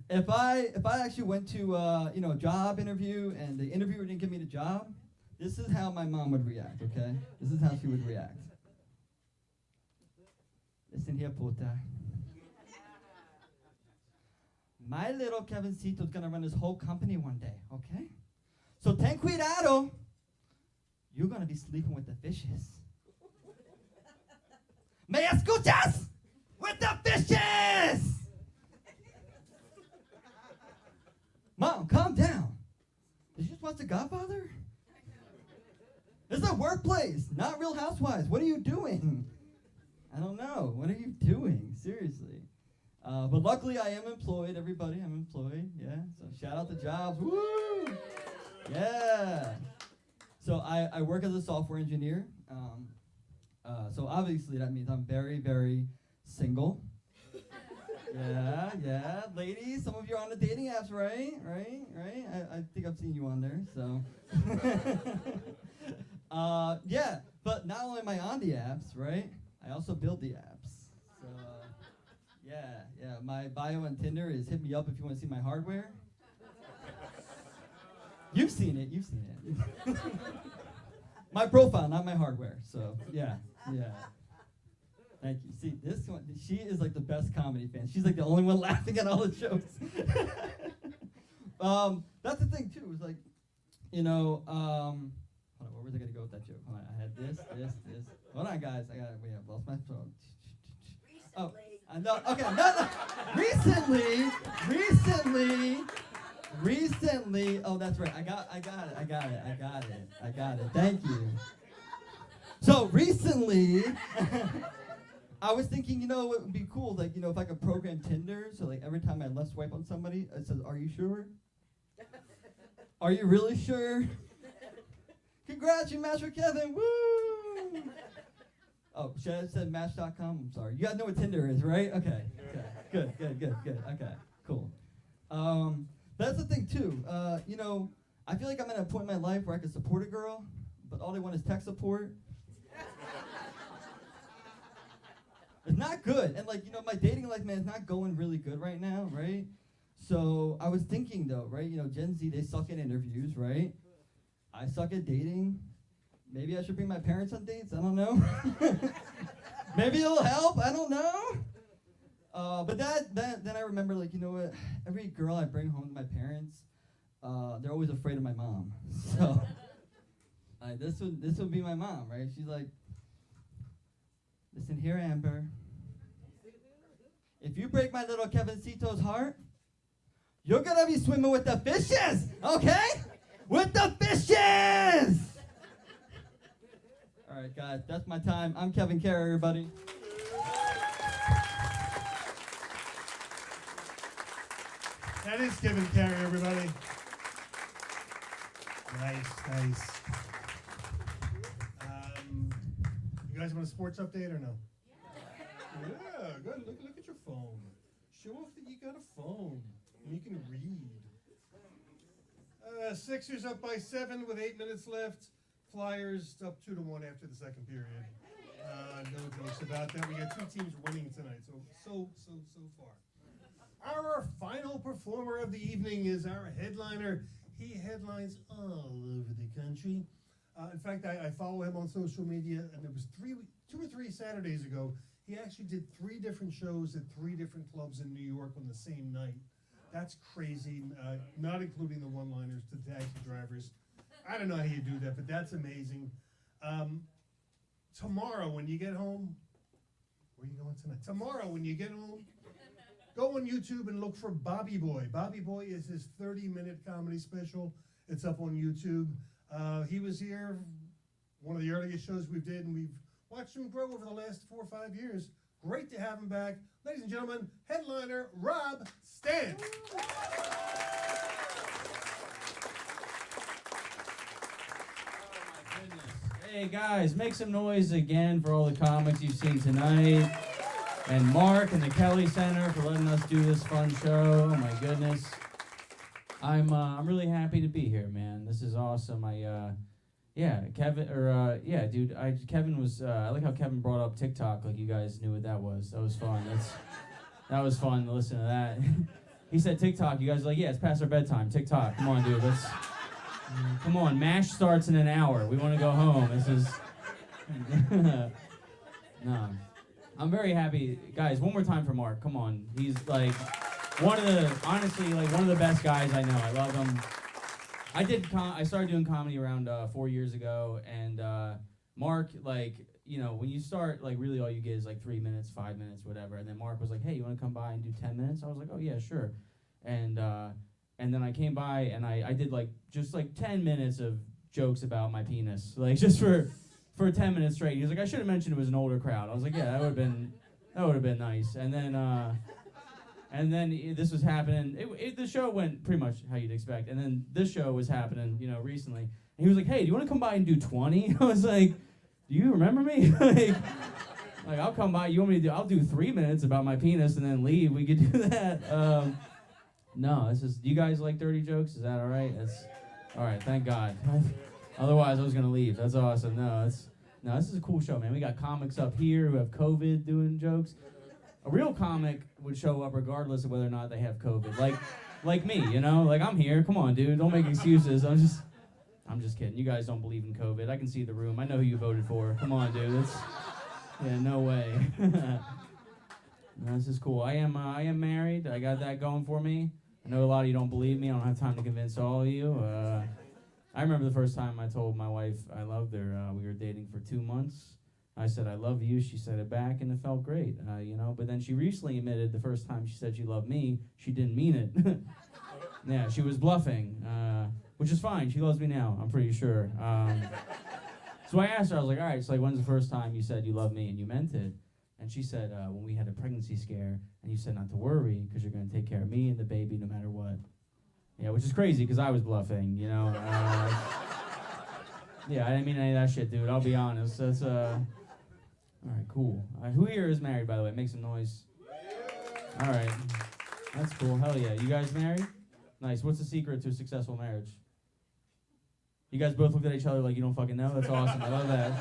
if I actually went to a job interview and the interviewer didn't give me the job, this is how my mom would react, okay? This is how she would react. Listen here, puta. My little Kevincito's gonna run this whole company one day, okay? So ten cuidado. You're gonna be sleeping with the fishes. ¿Me escuchas? With the fishes! Mom, calm down. Did you just watch The Godfather? This is a workplace, not Real Housewives. What are you doing? I don't know. What are you doing? Seriously. But luckily, I am employed, everybody. I'm employed, yeah. So shout out to jobs. Woo! Yeah. So I work as a software engineer. So obviously that means I'm very, very single. Yeah. yeah. Ladies, some of you are on the dating apps, right? I think I've seen you on there, so. Yeah, but not only am I on the apps, right? I also build the apps. So, yeah. My bio on Tinder is hit me up if you want to see my hardware. You've seen it. My profile, not my hardware. So, yeah. Thank you. See, this one, she is like the best comedy fan. She's like the only one laughing at all the jokes. That's the thing too. It's like, hold on, where was I gonna go with that joke? Hold on, I had this. Hold on, guys. I've lost my phone. No. Recently. Oh, that's right. I got it. Thank you. So recently, I was thinking, it would be cool, like, if I could program Tinder, so like every time I left swipe on somebody, it says, "Are you sure? Are you really sure? Congrats, you matched with Kevin, woo!" Oh, should I have said Match.com? I'm sorry. You guys know what Tinder is, right? Okay. Good. Okay, cool. That's the thing too. I feel like I'm at a point in my life where I can support a girl, but all they want is tech support. It's not good. And my dating life, man, is not going really good right now, right? So I was thinking though, right? Gen Z, they suck at interviews, right? I suck at dating. Maybe I should bring my parents on dates. I don't know. Maybe it'll help. I don't know. But then I remember, you know what? Every girl I bring home to my parents, they're always afraid of my mom. So this would be my mom, right? She's like, "Listen here, Amber. If you break my little Kevincito's heart, you're gonna be swimming with the fishes, okay? With the fishes!" All right, guys, that's my time. I'm Kevin Carey, everybody. That is Kevin Carey, everybody. Nice. You guys want a sports update or no? Yeah, good. Look at your phone. Show off that you got a phone and you can read. Sixers up by 7 with 8 minutes left. Flyers up 2-1 after the second period. No jokes about that. We got 2 teams winning tonight, so far. Our final performer of the evening is our headliner. He headlines all over the country. In fact, I follow him on social media, and it was 2 or 3 Saturdays ago. He actually did 3 different shows at 3 different clubs in New York on the same night. That's crazy, not including the one-liners to taxi drivers. I don't know how you do that, but that's amazing. Tomorrow when you get home, where are you going tonight? Tomorrow when you get home, go on YouTube and look for Bobby Boy. Bobby Boy is his 30-minute comedy special. It's up on YouTube. He was here, one of the earliest shows we did, and we've watched him grow over the last 4 or 5 years. Great to have him back. Ladies and gentlemen, headliner Rob Stant. Hey guys, make some noise again for all the comics you've seen tonight. And Mark and the Kelly Center for letting us do this fun show. Oh my goodness. I'm really happy to be here, man. This is awesome. Kevin was, I like how Kevin brought up TikTok, like you guys knew what that was. That was fun. That was fun to listen to that. He said TikTok, you guys are like, yeah, it's past our bedtime. TikTok, come on, dude, come on, MASH starts in an hour. We want to go home. This is, no. I'm very happy. Guys, one more time for Mark, come on. He's like, one of the best guys I know. I love him. I started doing comedy around 4 years ago, and Mark, when you start, really all you get is 3 minutes, 5 minutes, whatever. And then Mark was like, "Hey, you want to come by and do 10 minutes?" I was like, "Oh yeah, sure." And then I came by and I did just 10 minutes of jokes about my penis, just for 10 minutes straight. He was like, "I should have mentioned it was an older crowd." I was like, "Yeah, that would have been nice." And then this was happening. The show went pretty much how you'd expect. And then this show was happening, recently. And he was like, "Hey, do you want to come by and do 20?" I was like, "Do you remember me?" Like, I'll come by. You want me to do? I'll do 3 minutes about my penis and then leave. We could do that. No, it's just. Do you guys like dirty jokes? Is that all right? All right. Thank God. Otherwise, I was gonna leave. That's awesome. No, this is a cool show, man. We got comics up here who have COVID doing jokes. A real comic would show up regardless of whether or not they have COVID. Like me, you know? Like, I'm here. Come on, dude. Don't make excuses. I'm just kidding. You guys don't believe in COVID. I can see the room. I know who you voted for. Come on, dude. Yeah, no way. No, this is cool. I am married. I got that going for me. I know a lot of you don't believe me. I don't have time to convince all of you. I remember the first time I told my wife I loved her. We were dating for 2 months. I said, I love you. She said it back, and it felt great, you know. But then she recently admitted the first time she said she loved me, she didn't mean it. Yeah, she was bluffing, which is fine. She loves me now, I'm pretty sure. So I asked her, I was like, all right, so like, when's the first time you said you love me and you meant it? And she said, when we had a pregnancy scare, and you said not to worry, because you're going to take care of me and the baby no matter what. Yeah, which is crazy, because I was bluffing, you know. Yeah, I didn't mean any of that shit, dude. I'll be honest. That's, all right, cool. Who here is married, by the way? Make some noise. All right. That's cool. Hell yeah. You guys married? Nice. What's the secret to a successful marriage? You guys both looked at each other like you don't fucking know? That's awesome. I love that.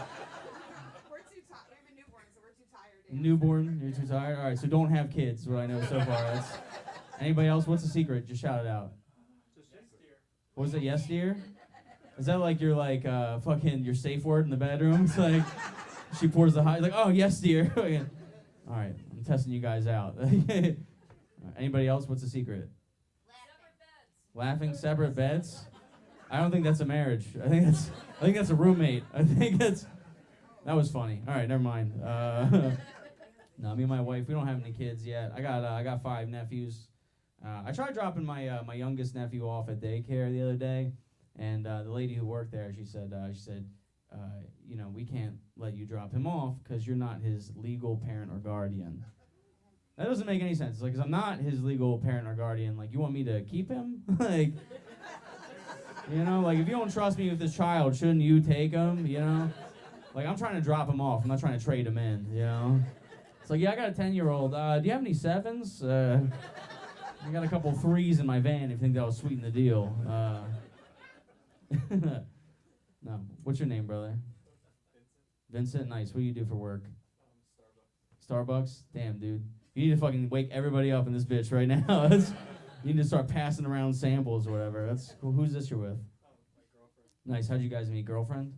We're too tired. We have a newborn, so we're too tired. Newborn? You're too tired? All right, so don't have kids, is what I know so far. Anybody else? What's the secret? Just shout it out. What was it? Yes, dear? Is that like your fucking your safe word in the bedroom? It's like she pours the hot. Like, oh yes, dear. All right, I'm testing you guys out. Anybody else? What's the secret? Laughing separate beds. I don't think that's a marriage. I think that's a roommate. That was funny. All right, never mind. No, me and my wife, we don't have any kids yet. I got 5 nephews. I tried dropping my youngest nephew off at daycare the other day, and the lady who worked there, she said, you know, we can't let you drop him off because you're not his legal parent or guardian. That doesn't make any sense. Like, 'cause I'm not his legal parent or guardian. Like, you want me to keep him? Like, you know, like, if you don't trust me with this child, shouldn't you take him? You know, like, I'm trying to drop him off. I'm not trying to trade him in. You know, it's like, yeah, I got a 10-year-old. Do you have any 7s? I got a couple 3s in my van. If you think that would sweeten the deal. No. What's your name, brother? Vincent. Nice. What do you do for work? Starbucks. Damn, dude. You need to fucking wake everybody up in this bitch right now. You need to start passing around samples or whatever. That's cool. Who's this you're with? My girlfriend. Nice. How'd you guys meet? Girlfriend?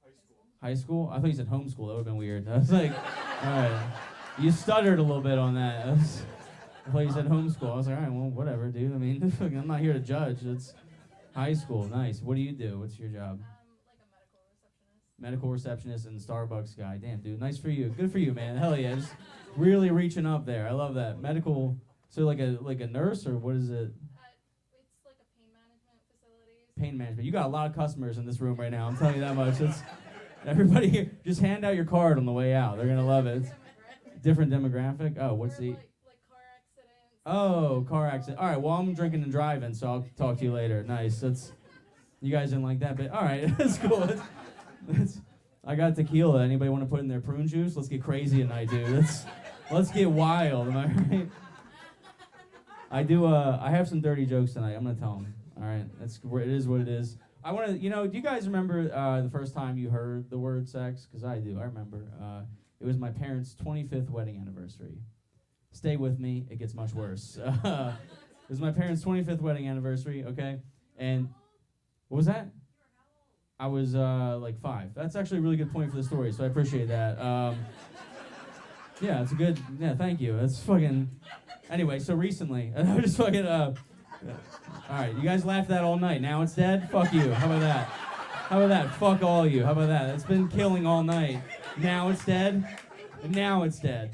High school. High school? I thought you said homeschool. That would have been weird. I was like, all right. You stuttered a little bit on that. I thought you said homeschool. I was like, all right, well, whatever, dude. I mean, I'm not here to judge. It's high school. Nice. What do you do? What's your job? Like a Medical receptionist and Starbucks guy. Damn, dude. Nice for you. Good for you, man. Hell yeah. Just really reaching up there. I love that. Medical. So like a nurse, or what is it? It's like a pain management facility. Pain management. You got a lot of customers in this room right now. I'm telling you that much. It's everybody here. Just hand out your card on the way out. They're gonna love it. Different demographic. Oh, what's the? Like car accidents. Oh, car accident. All right. Well, I'm drinking and driving, so I'll talk to you later. Nice. That's. You guys didn't like that, but all right. That's cool. I got tequila. Anybody want to put in their prune juice? Let's get crazy tonight, dude. Let's get wild. Am I right? I do. I have some dirty jokes tonight. I'm gonna tell them. All right. It is what it is. I want to. You know. Do you guys remember the first time you heard the word sex? Because I do. I remember. It was my parents' 25th wedding anniversary. Stay with me. It gets much worse. It was my parents' 25th wedding anniversary. Okay. And what was that? I was like 5. That's actually a really good point for the story, so I appreciate that. Yeah, it's a good. Yeah, thank you. That's fucking. Anyway, so recently, and I was just fucking. All right, you guys laughed at that all night. Now it's dead. Fuck you. How about that? How about that? Fuck all you. How about that? It's been killing all night. Now it's dead. Now it's dead.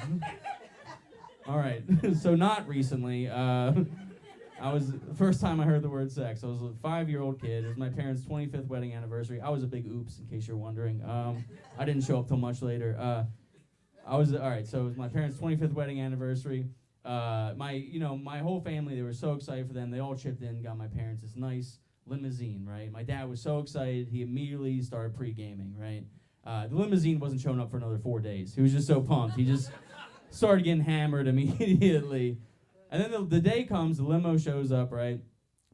All right. So not recently. I was the first time I heard the word sex. I was a 5-year-old kid. It was my parents' 25th wedding anniversary. I was a big oops, in case you're wondering. I didn't show up till much later. All right. So it was my parents' 25th wedding anniversary. My whole family, they were so excited for them. They all chipped in, got my parents this nice limousine, right? My dad was so excited, he immediately started pre-gaming, right? The limousine wasn't showing up for another 4 days. He was just so pumped. He just started getting hammered immediately. And then the day comes, the limo shows up, right?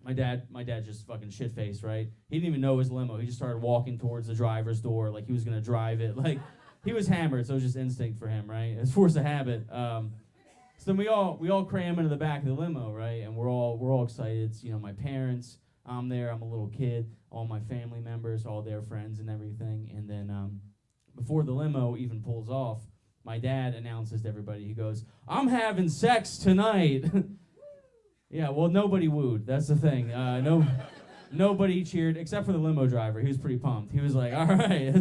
My dad just fucking shit-faced, right? He didn't even know it was limo. He just started walking towards the driver's door like he was gonna drive it. Like, he was hammered, so it was just instinct for him, right? It's force of habit. So then we all cram into the back of the limo, right? And we're all excited. It's, my parents. I'm there. I'm a little kid. All my family members, all their friends and everything. And then before the limo even pulls off, my dad announces to everybody. He goes, "I'm having sex tonight." Yeah, well, nobody wooed. That's the thing. Nobody cheered except for the limo driver. He was pretty pumped. He was like, "All right."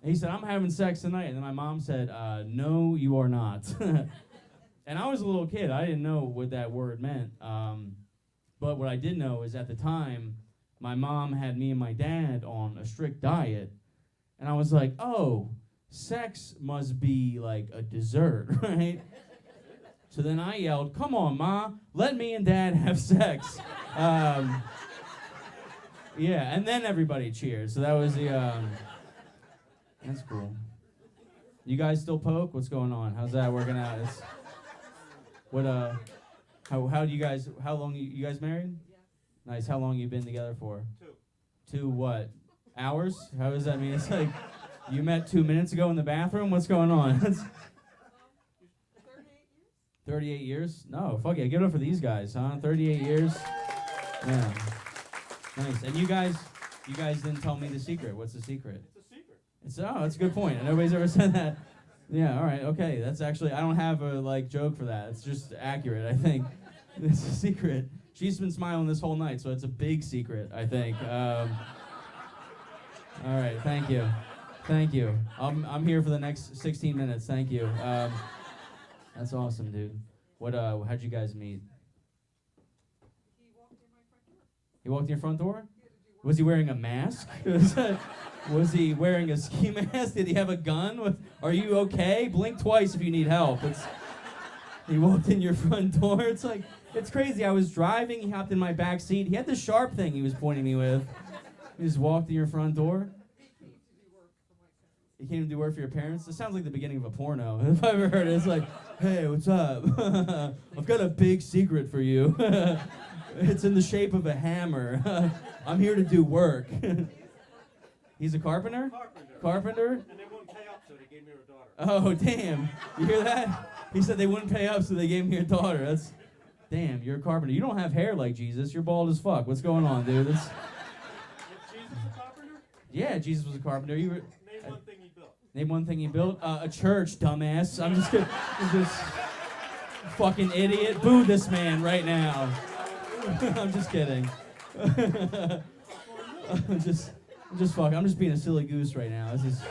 He said, "I'm having sex tonight." And then my mom said, "No, you are not." And I was a little kid. I didn't know what that word meant. But what I did know is at the time, my mom had me and my dad on a strict diet. And I was like, oh, sex must be like a dessert, right? So then I yelled, "Come on, Ma, let me and Dad have sex." Yeah, and then everybody cheered. So that was the, that's cool. You guys still poke? What's going on? How's that working out? How long you guys married? Yeah. Nice. How long you been together for? 2. 2 what? Hours? How does that mean? It's like you met 2 minutes ago in the bathroom? What's going on? 38 years? No, fuck yeah. Give it up for these guys, huh? 38 years? Yeah. Nice. And you guys didn't tell me the secret. What's the secret? It's a secret. That's a good point. And nobody's ever said that. Yeah, all right, okay. That's actually, I don't have a joke for that. It's just accurate, I think. It's a secret. She's been smiling this whole night, so it's a big secret, I think. All right, thank you. Thank you. I'm here for the next 16 minutes. Thank you. That's awesome, dude. How'd you guys meet? He walked in your front door? Was he wearing a mask? Was he wearing a ski mask? Did he have a gun? Are you okay? Blink twice if you need help. He walked in your front door. It's crazy. I was driving. He hopped in my back seat. He had the sharp thing he was pointing me with. He just walked in your front door. He came to do work for your parents? This sounds like the beginning of a porno. If I've ever heard it, it's like, "Hey, what's up? I've got a big secret for you. It's in the shape of a hammer. I'm here to do work." He's a carpenter? Carpenter? And they wouldn't pay up, so they gave me her daughter. Oh, damn. You hear that? He said they wouldn't pay up, so they gave me your daughter. Damn, you're a carpenter. You don't have hair like Jesus. You're bald as fuck. What's going on, dude? Was Jesus a carpenter? Yeah, Jesus was a carpenter. Name one thing he built. Name one thing he built? A church, dumbass. I'm just kidding. Fucking idiot. Boo this man right now. I'm just kidding. I'm just being a silly goose right now. This is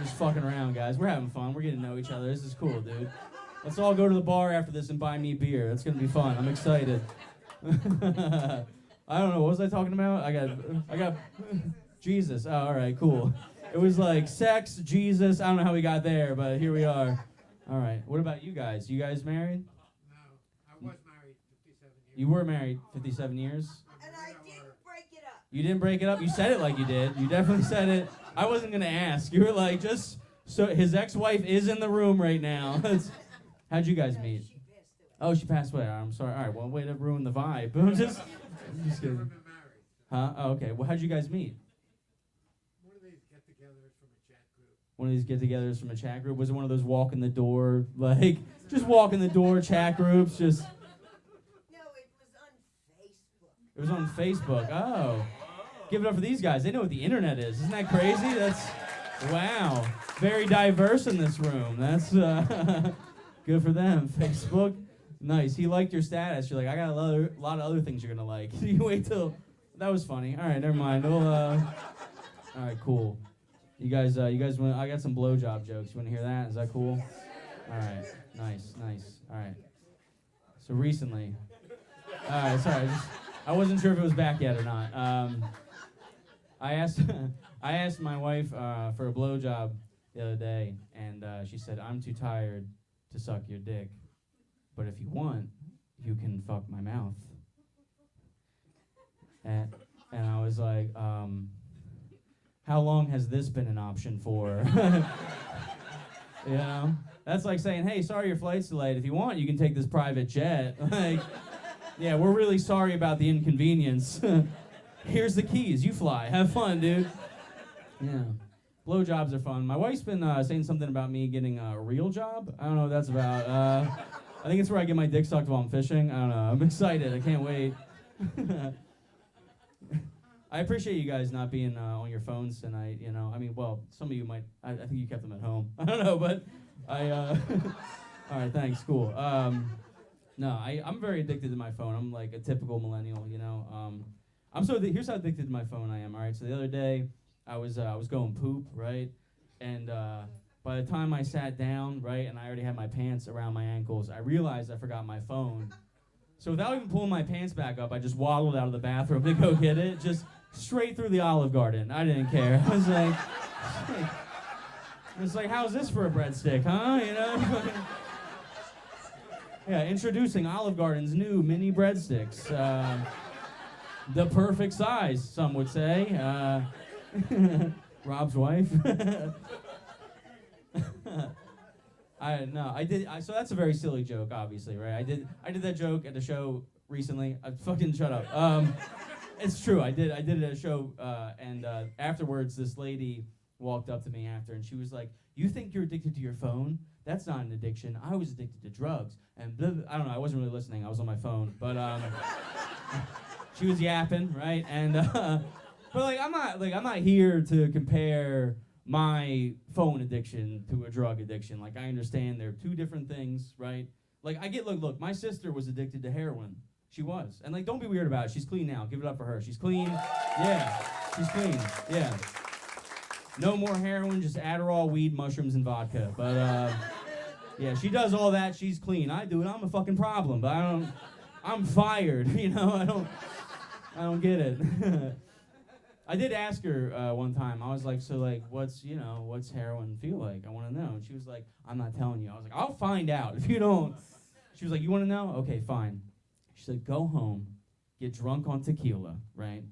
just fucking around, guys. We're having fun. We're getting to know each other. This is cool, dude. Let's all go to the bar after this and buy me beer. That's gonna be fun. I'm excited. I don't know. What was I talking about? I got Jesus. Oh, all right, cool. It was like sex, Jesus. I don't know how we got there, but here we are. All right. What about you guys? You guys married? No, I was married 57 years. You were married 57 years? And I didn't break it up. You didn't break it up? You said it like you did. You definitely said it. I wasn't going to ask. You were like, just, so his ex-wife is in the room right now. How'd you guys meet? Oh, she passed away. I'm sorry. All right, well, way to ruin the vibe. I'm just kidding. Huh? Oh, okay. Well, how'd you guys meet? One of these get-togethers from a chat group. One of these get-togethers from a chat group? Was it one of those walk in the door, like, just walk in the door chat groups? Just. No, it was on Facebook. It was on Facebook. Oh. Give it up for these guys. They know what the internet is. Isn't that crazy? That's, wow. Very diverse in this room. That's good for them. Facebook. Nice. He liked your status. You're like, I got a lot of other things you're going to like. You wait till. That was funny. All right, never mind. We'll, all right, cool. You guys want, I got some blowjob jokes. You want to hear that? Is that cool? All right. Nice. All right. So recently. All right, sorry. I wasn't sure if it was back yet or not. I asked my wife for a blowjob the other day, and she said, "I'm too tired to suck your dick, but if you want, you can fuck my mouth." And I was like, how long has this been an option for? You know? That's like saying, hey, sorry your flight's delayed. If you want, you can take this private jet. Like, yeah, we're really sorry about the inconvenience. Here's the keys. You fly. Have fun, dude. Yeah. Blowjobs are fun. My wife's been saying something about me getting a real job. I don't know what that's about. I think it's where I get my dick sucked while I'm fishing. I don't know. I'm excited. I can't wait. I appreciate you guys not being on your phones tonight. You know, I mean, well, some of you might. I think you kept them at home. I don't know, but I. All right, thanks. Cool. No, I'm very addicted to my phone. I'm like a typical millennial. You know, I'm so. Here's how addicted to my phone I am. All right, so the other day, I was going poop, right, and by the time I sat down, right, and I already had my pants around my ankles, I realized I forgot my phone. So without even pulling my pants back up, I just waddled out of the bathroom to go get it, just straight through the Olive Garden. I didn't care. I was like, how's this for a breadstick, huh? You know? Yeah, introducing Olive Garden's new mini breadsticks. The perfect size, some would say. Rob's wife. So that's a very silly joke, obviously, right? I did that joke at a show recently. Fucking shut up. It's true. I did it at a show, and afterwards, this lady walked up to me after, and she was like, "You think you're addicted to your phone? That's not an addiction. I was addicted to drugs." And blah, blah. I don't know. I wasn't really listening. I was on my phone, but she was yapping, right? And but I'm not here to compare my phone addiction to a drug addiction. Like, I understand they're two different things, right? Like, I get, look, my sister was addicted to heroin. She was. And, like, don't be weird about it. She's clean now. Give it up for her. She's clean. Yeah, she's clean. Yeah. No more heroin, just Adderall, weed, mushrooms, and vodka. But, yeah, she does all that. She's clean. I do it. I'm a fucking problem. But I'm fired, you know? I don't get it. I did ask her one time. I was like, so, like, what's heroin feel like? I want to know. And she was like, I'm not telling you. I was like, I'll find out if you don't. She was like, you want to know? Okay, fine. She said, go home, get drunk on tequila, right?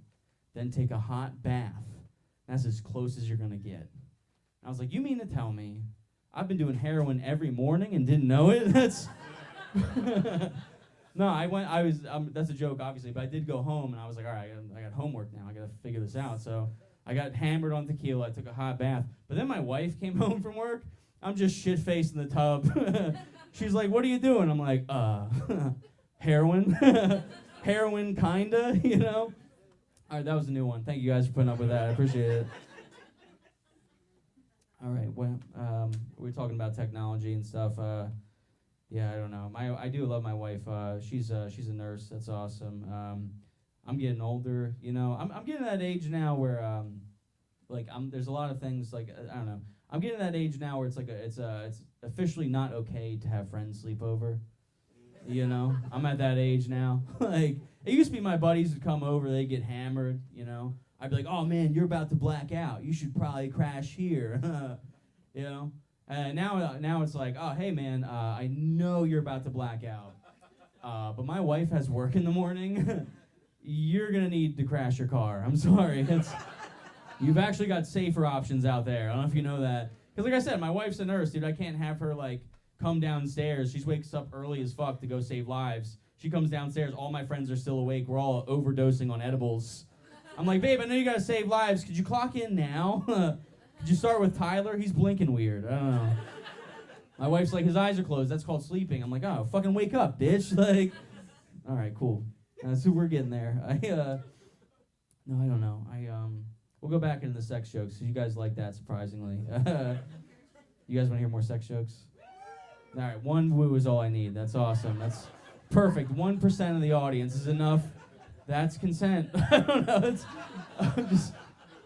Then take a hot bath. That's as close as you're going to get. And I was like, you mean to tell me I've been doing heroin every morning and didn't know it? That's... No, that's a joke, obviously, but I did go home, and I was like, all right, I got homework now. I got to figure this out. So I got hammered on tequila. I took a hot bath. But then my wife came home from work. I'm just shit-faced in the tub. She's like, what are you doing? I'm like, heroin. Heroin, kinda, you know? All right, that was a new one. Thank you guys for putting up with that. I appreciate it. All right, well, we're talking about technology and stuff. Yeah, I don't know. I do love my wife. She's a nurse. That's awesome. I'm getting older. You know, I'm getting to that age now where there's a lot of things like I don't know. I'm getting to that age now where it's like it's officially not okay to have friends sleep over. You know, I'm at that age now. Like, it used to be my buddies would come over, they get hammered. You know, I'd be like, oh man, you're about to black out. You should probably crash here. You know. Now it's like, oh, hey, man, I know you're about to black out, but my wife has work in the morning. You're going to need to crash your car. I'm sorry. You've actually got safer options out there. I don't know if you know that. Because like I said, my wife's a nurse, dude. I can't have her, like, come downstairs. She wakes up early as fuck to go save lives. She comes downstairs. All my friends are still awake. We're all overdosing on edibles. I'm like, babe, I know you got to save lives. Could you clock in now? Could you start with Tyler? He's blinking weird. I don't know. My wife's like, his eyes are closed. That's called sleeping. I'm like, oh, fucking wake up, bitch. Like, all right, cool. So we're getting there. No, I don't know. We'll go back into the sex jokes because you guys like that, surprisingly. You guys want to hear more sex jokes? All right, one woo is all I need. That's awesome. That's perfect. 1% of the audience is enough. That's consent. I don't know.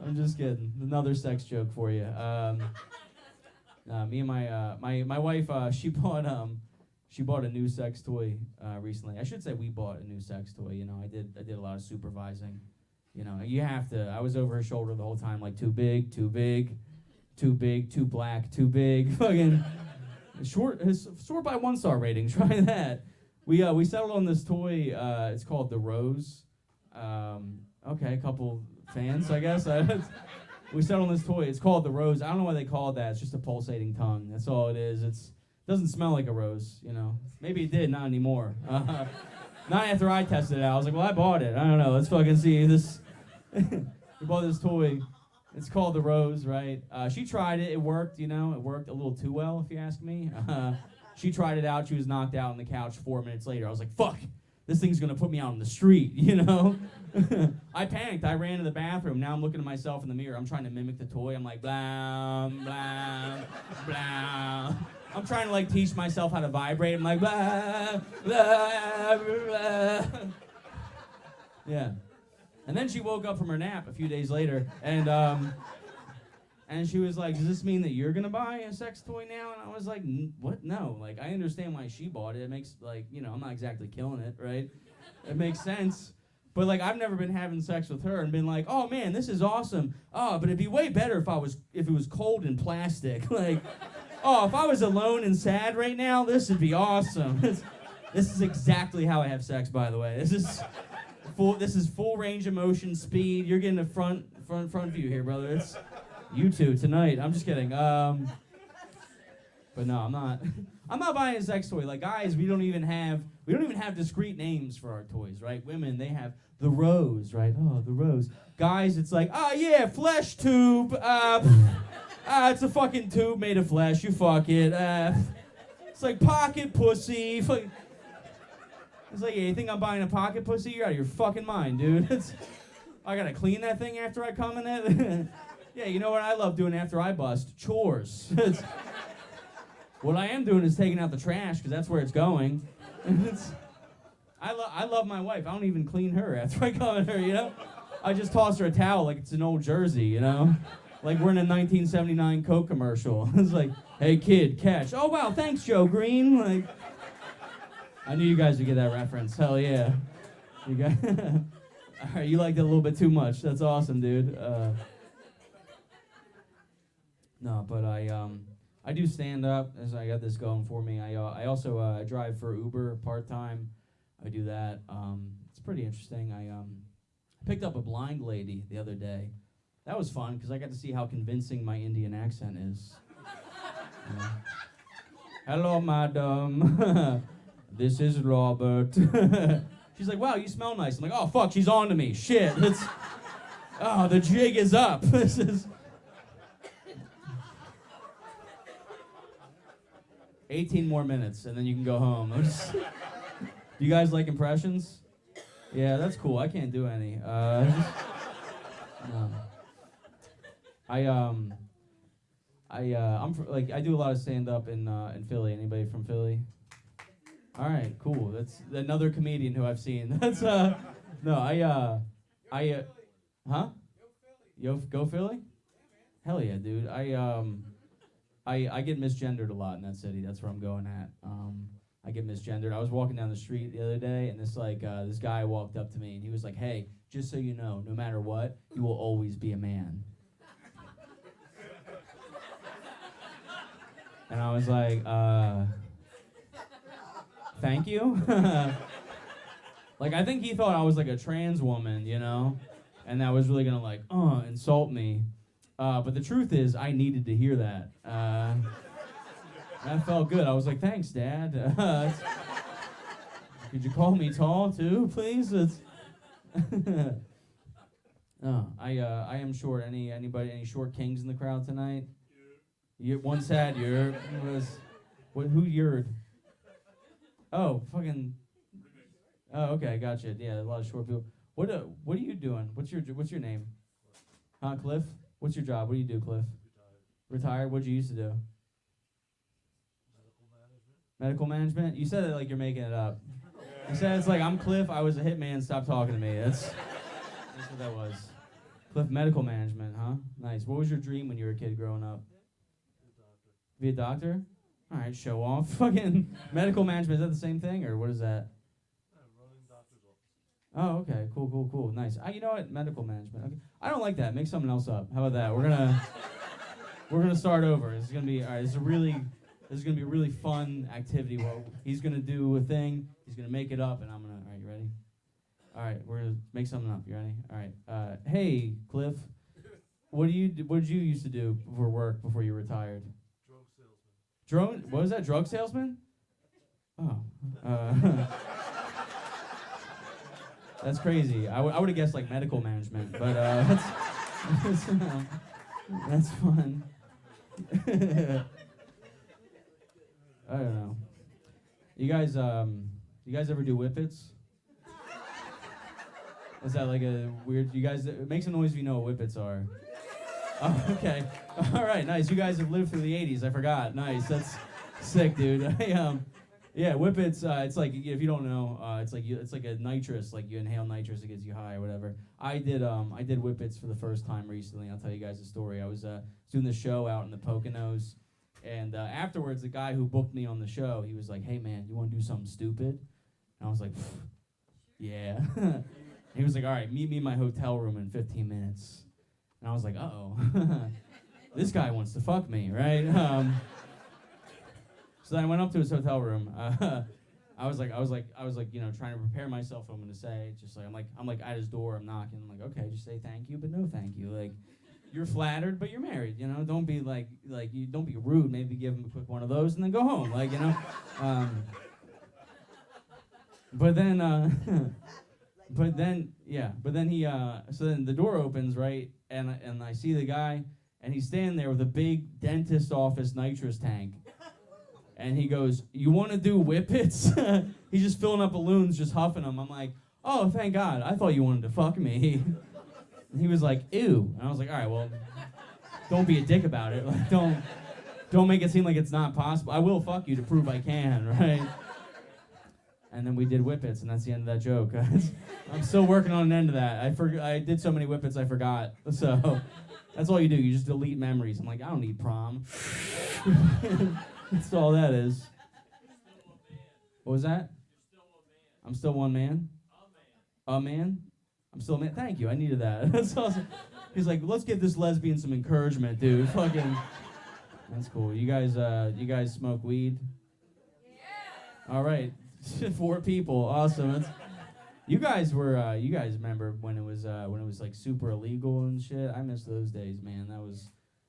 I'm just kidding. Another sex joke for you. Me and my wife, she bought a new sex toy recently. I should say we bought a new sex toy. You know, I did a lot of supervising. You know, you have to. I was over her shoulder the whole time, like too big, too big, too big, too black, too big. Fucking short by 1-star rating. Try that. We settled on this toy. It's called the Rose. Okay, a couple fans, I guess. we settled on this toy. It's called the rose. I don't know why they call it that. It's just a pulsating tongue. That's all it is. It doesn't smell like a rose, you know. Maybe it did, not anymore. Not after I tested it out. I was like, well, I bought it. I don't know. Let's fucking see this. We bought this toy. It's called the rose, right? She tried it. It worked, you know. It worked a little too well, if you ask me. She tried it out. She was knocked out on the couch 4 minutes later. I was like, fuck. This thing's going to put me out on the street, you know? I panicked. I ran to the bathroom. Now I'm looking at myself in the mirror. I'm trying to mimic the toy. I'm like, blah, blah, blah. I'm trying to, like, teach myself how to vibrate. I'm like, blah, blah, blah. Yeah. And then she woke up from her nap a few days later, and she was like, does this mean that you're going to buy a sex toy now? And I was like, what? No. Like, I understand why she bought it. It makes, like, you know, I'm not exactly killing it, right? It makes sense. But, like, I've never been having sex with her and been like, oh, man, this is awesome. Oh, but it'd be way better if it was cold and plastic. Like, oh, if I was alone and sad right now, this would be awesome. This is exactly how I have sex, by the way. This is full range of motion, speed. You're getting a front view here, brother. It's you two tonight. I'm just kidding. But no, I'm not. I'm not buying a sex toy. Like, guys, we don't even have discrete names for our toys, right? Women, they have the rose, right? Oh, the rose. Guys, it's like, oh yeah, flesh tube. It's a fucking tube made of flesh. You fuck it. It's like pocket pussy. It's like, yeah, you think I'm buying a pocket pussy? You're out of your fucking mind, dude. I gotta clean that thing after I come in it. Yeah, you know what I love doing after I bust? Chores. What I am doing is taking out the trash, because that's where it's going. I love my wife. I don't even clean her after I come in her, you know? I just toss her a towel like it's an old jersey, you know? Like we're in a 1979 Coke commercial. It's like, hey kid, catch. Oh wow, thanks Joe Green. Like, I knew you guys would get that reference. Hell yeah. You guys, all right, you liked it a little bit too much. That's awesome, dude. No, but I do stand up, as I got this going for me. I also drive for Uber part-time. I do that. It's pretty interesting. I picked up a blind lady the other day. That was fun, because I got to see how convincing my Indian accent is. Hello, madam. This is Robert. She's like, wow, you smell nice. I'm like, oh, fuck, she's on to me. Shit. The jig is up. This is... 18 more minutes, and then you can go home. Do you guys like impressions? Yeah, that's cool. I can't do any. No. I do a lot of stand-up in Philly. Anybody from Philly? All right, cool. That's another comedian who I've seen. That's huh? Go Philly? Hell yeah, dude. I get misgendered a lot in that city. That's where I'm going at. I get misgendered. I was walking down the street the other day, and this guy walked up to me, and he was like, hey, just so you know, no matter what, you will always be a man. And I was like, thank you? Like, I think he thought I was like a trans woman, you know? And that was really gonna insult me. But the truth is, I needed to hear that. That felt good. I was like, thanks, Dad. Could you call me tall, too, please? I am short. Any short kings in the crowd tonight? One said you're. Who you're? Oh, fucking. Oh, okay, gotcha. Yeah, a lot of short people. What are you doing? What's your name? Huh, Cliff? What's your job? What do you do, Cliff? Retired? What'd you used to do? Medical management? You said it like you're making it up. You said it's like, I'm Cliff, I was a hitman, stop talking to me. That's what that was. Cliff, medical management, huh? Nice. What was your dream when you were a kid growing up? Be a doctor? All right, show off. Fucking medical management, is that the same thing, or what is that? Oh, okay. Cool. Nice. You know what? Medical management. Okay. I don't like that. Make something else up. How about that? We're gonna start over. This is gonna be all right. This is gonna be a really fun activity. Where he's gonna do a thing. He's gonna make it up, and I'm gonna. All right, you ready? All right, we're gonna make something up. You ready? All right. Hey, Cliff. What did you used to do for work before you retired? Drug salesman. What was that? Drug salesman? Oh. That's crazy. I would have guessed like medical management, but that's fun. I don't know. You guys ever do whippets? Is that like a weird? You guys make some noise if you know what whippets are. Oh, okay. All right, nice. You guys have lived through the '80s. I forgot. Nice. That's sick, dude. Yeah, whippets. It's like if you don't know, it's like a nitrous. Like you inhale nitrous, it gets you high or whatever. I did whippets for the first time recently. I'll tell you guys a story. I was doing the show out in the Poconos, and afterwards, the guy who booked me on the show, he was like, "Hey man, you want to do something stupid?" And I was like, "Yeah." He was like, "All right, meet me in my hotel room in 15 minutes." And I was like, "Uh-oh, this guy wants to fuck me, right?" So then I went up to his hotel room. I was like, you know, trying to prepare myself. What I'm gonna say, just like I'm like at his door. I'm knocking. I'm like, okay, just say thank you, but no thank you. Like, you're flattered, but you're married. You know, don't be like you don't be rude. Maybe give him a quick one of those and then go home. Like, you know. But then he so then the door opens, right, and I see the guy, and he's standing there with a big dentist office nitrous tank. And he goes, "You want to do whippets?" He's just filling up balloons, just huffing them. I'm like, "Oh, thank God. I thought you wanted to fuck me." And he was like, "Ew." And I was like, "All right, well, don't be a dick about it. Like, don't make it seem like it's not possible. I will fuck you to prove I can, right?" And then we did whippets, and that's the end of that joke. I'm still working on an end of that. I did so many whippets, I forgot. So that's all you do. You just delete memories. I'm like, I don't need prom. That's all that is. What was that? I'm still one man? A man? I'm still a man? Thank you. I needed that. That's awesome. He's like, let's give this lesbian some encouragement, dude. Fucking. That's cool. You guys smoke weed? Yeah. All right. 4 people. Awesome. You guys remember when it was like super illegal and shit? I miss those days, man.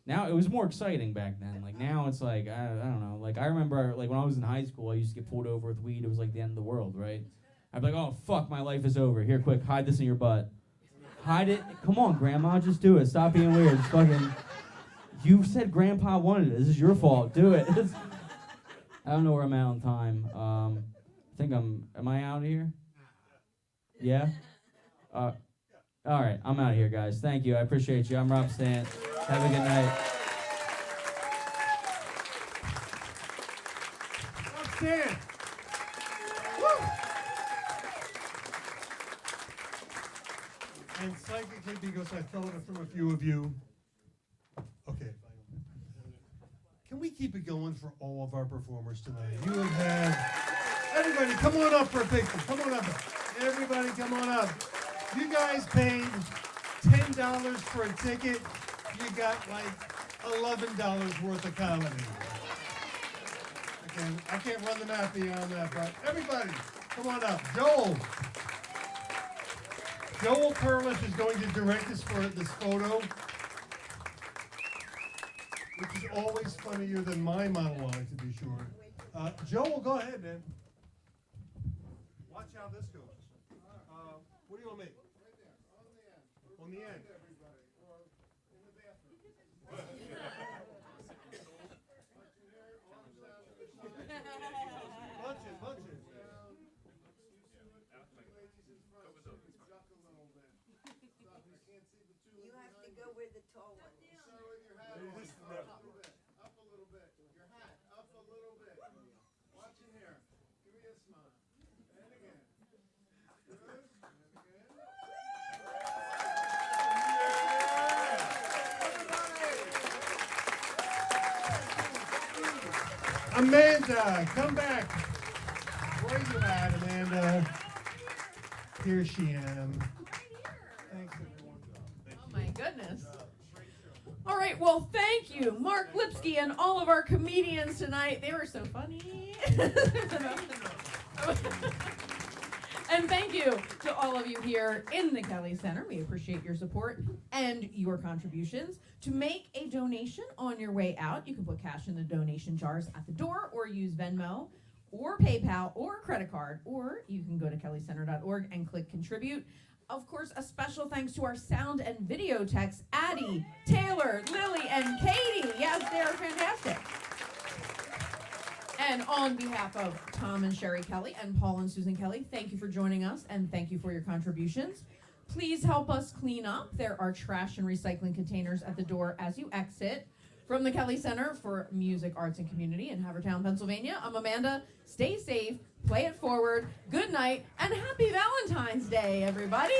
Now it was more exciting back then. Like now it's like I don't know. Like I remember like when I was in high school, I used to get pulled over with weed. It was like the end of the world, right? I'd be like, "Oh fuck, my life is over. Here, quick, hide this in your butt. Hide it. Come on, Grandma, just do it. Stop being weird. It's fucking. You said Grandpa wanted it. This is your fault. Do it." I don't know where I'm at on time. I think am I out of here? Yeah? All right, I'm out of here, guys. Thank you. I appreciate you. I'm Rob Stant. Have a good night. Rob Stant. Woo! And psychically, because I thought it from a few of you. Okay. Can we keep it going for all of our performers tonight? You have had... Everybody, come on up for a picture. Come on up. Everybody, come on up. You guys paid $10 for a ticket. You got like $11 worth of comedy. I can't run the math beyond that, but everybody, come on up. Joel Perlis is going to direct us for this photo, which is always funnier than my monologue, to be sure. Joel, go ahead, man. Watch how this goes. What do you want to make? Right there, on the end. On the end. Everybody, or in the bathroom. Bunches. You have to go with the tall one. Start with your hat on. Up a little bit. Your hat up a little bit. Watch in here. Give me a smile. And again. Good. And again. Amanda, come back. Where you at, Amanda? Here she am. Thanks, everyone. Oh my goodness. All right, well, thank you, Mark Lipsky and all of our comedians tonight. They were so funny. And thank you to all of you here in the Kelly Center. We appreciate your support and your contributions. To make a donation on your way out, you can put cash in the donation jars at the door or use Venmo or PayPal or credit card, or you can go to kellycenter.org and click contribute. Of course, a special thanks to our sound and video techs, Addie, Taylor, Lily, and Katie. Yes, they are fantastic. And on behalf of Tom and Sherry Kelly and Paul and Susan Kelly, thank you for joining us and thank you for your contributions. Please help us clean up. There are trash and recycling containers at the door as you exit. From the Kelly Center for Music, Arts, and Community in Havertown, Pennsylvania, I'm Amanda. Stay safe, play it forward, good night, and happy Valentine's Day, everybody.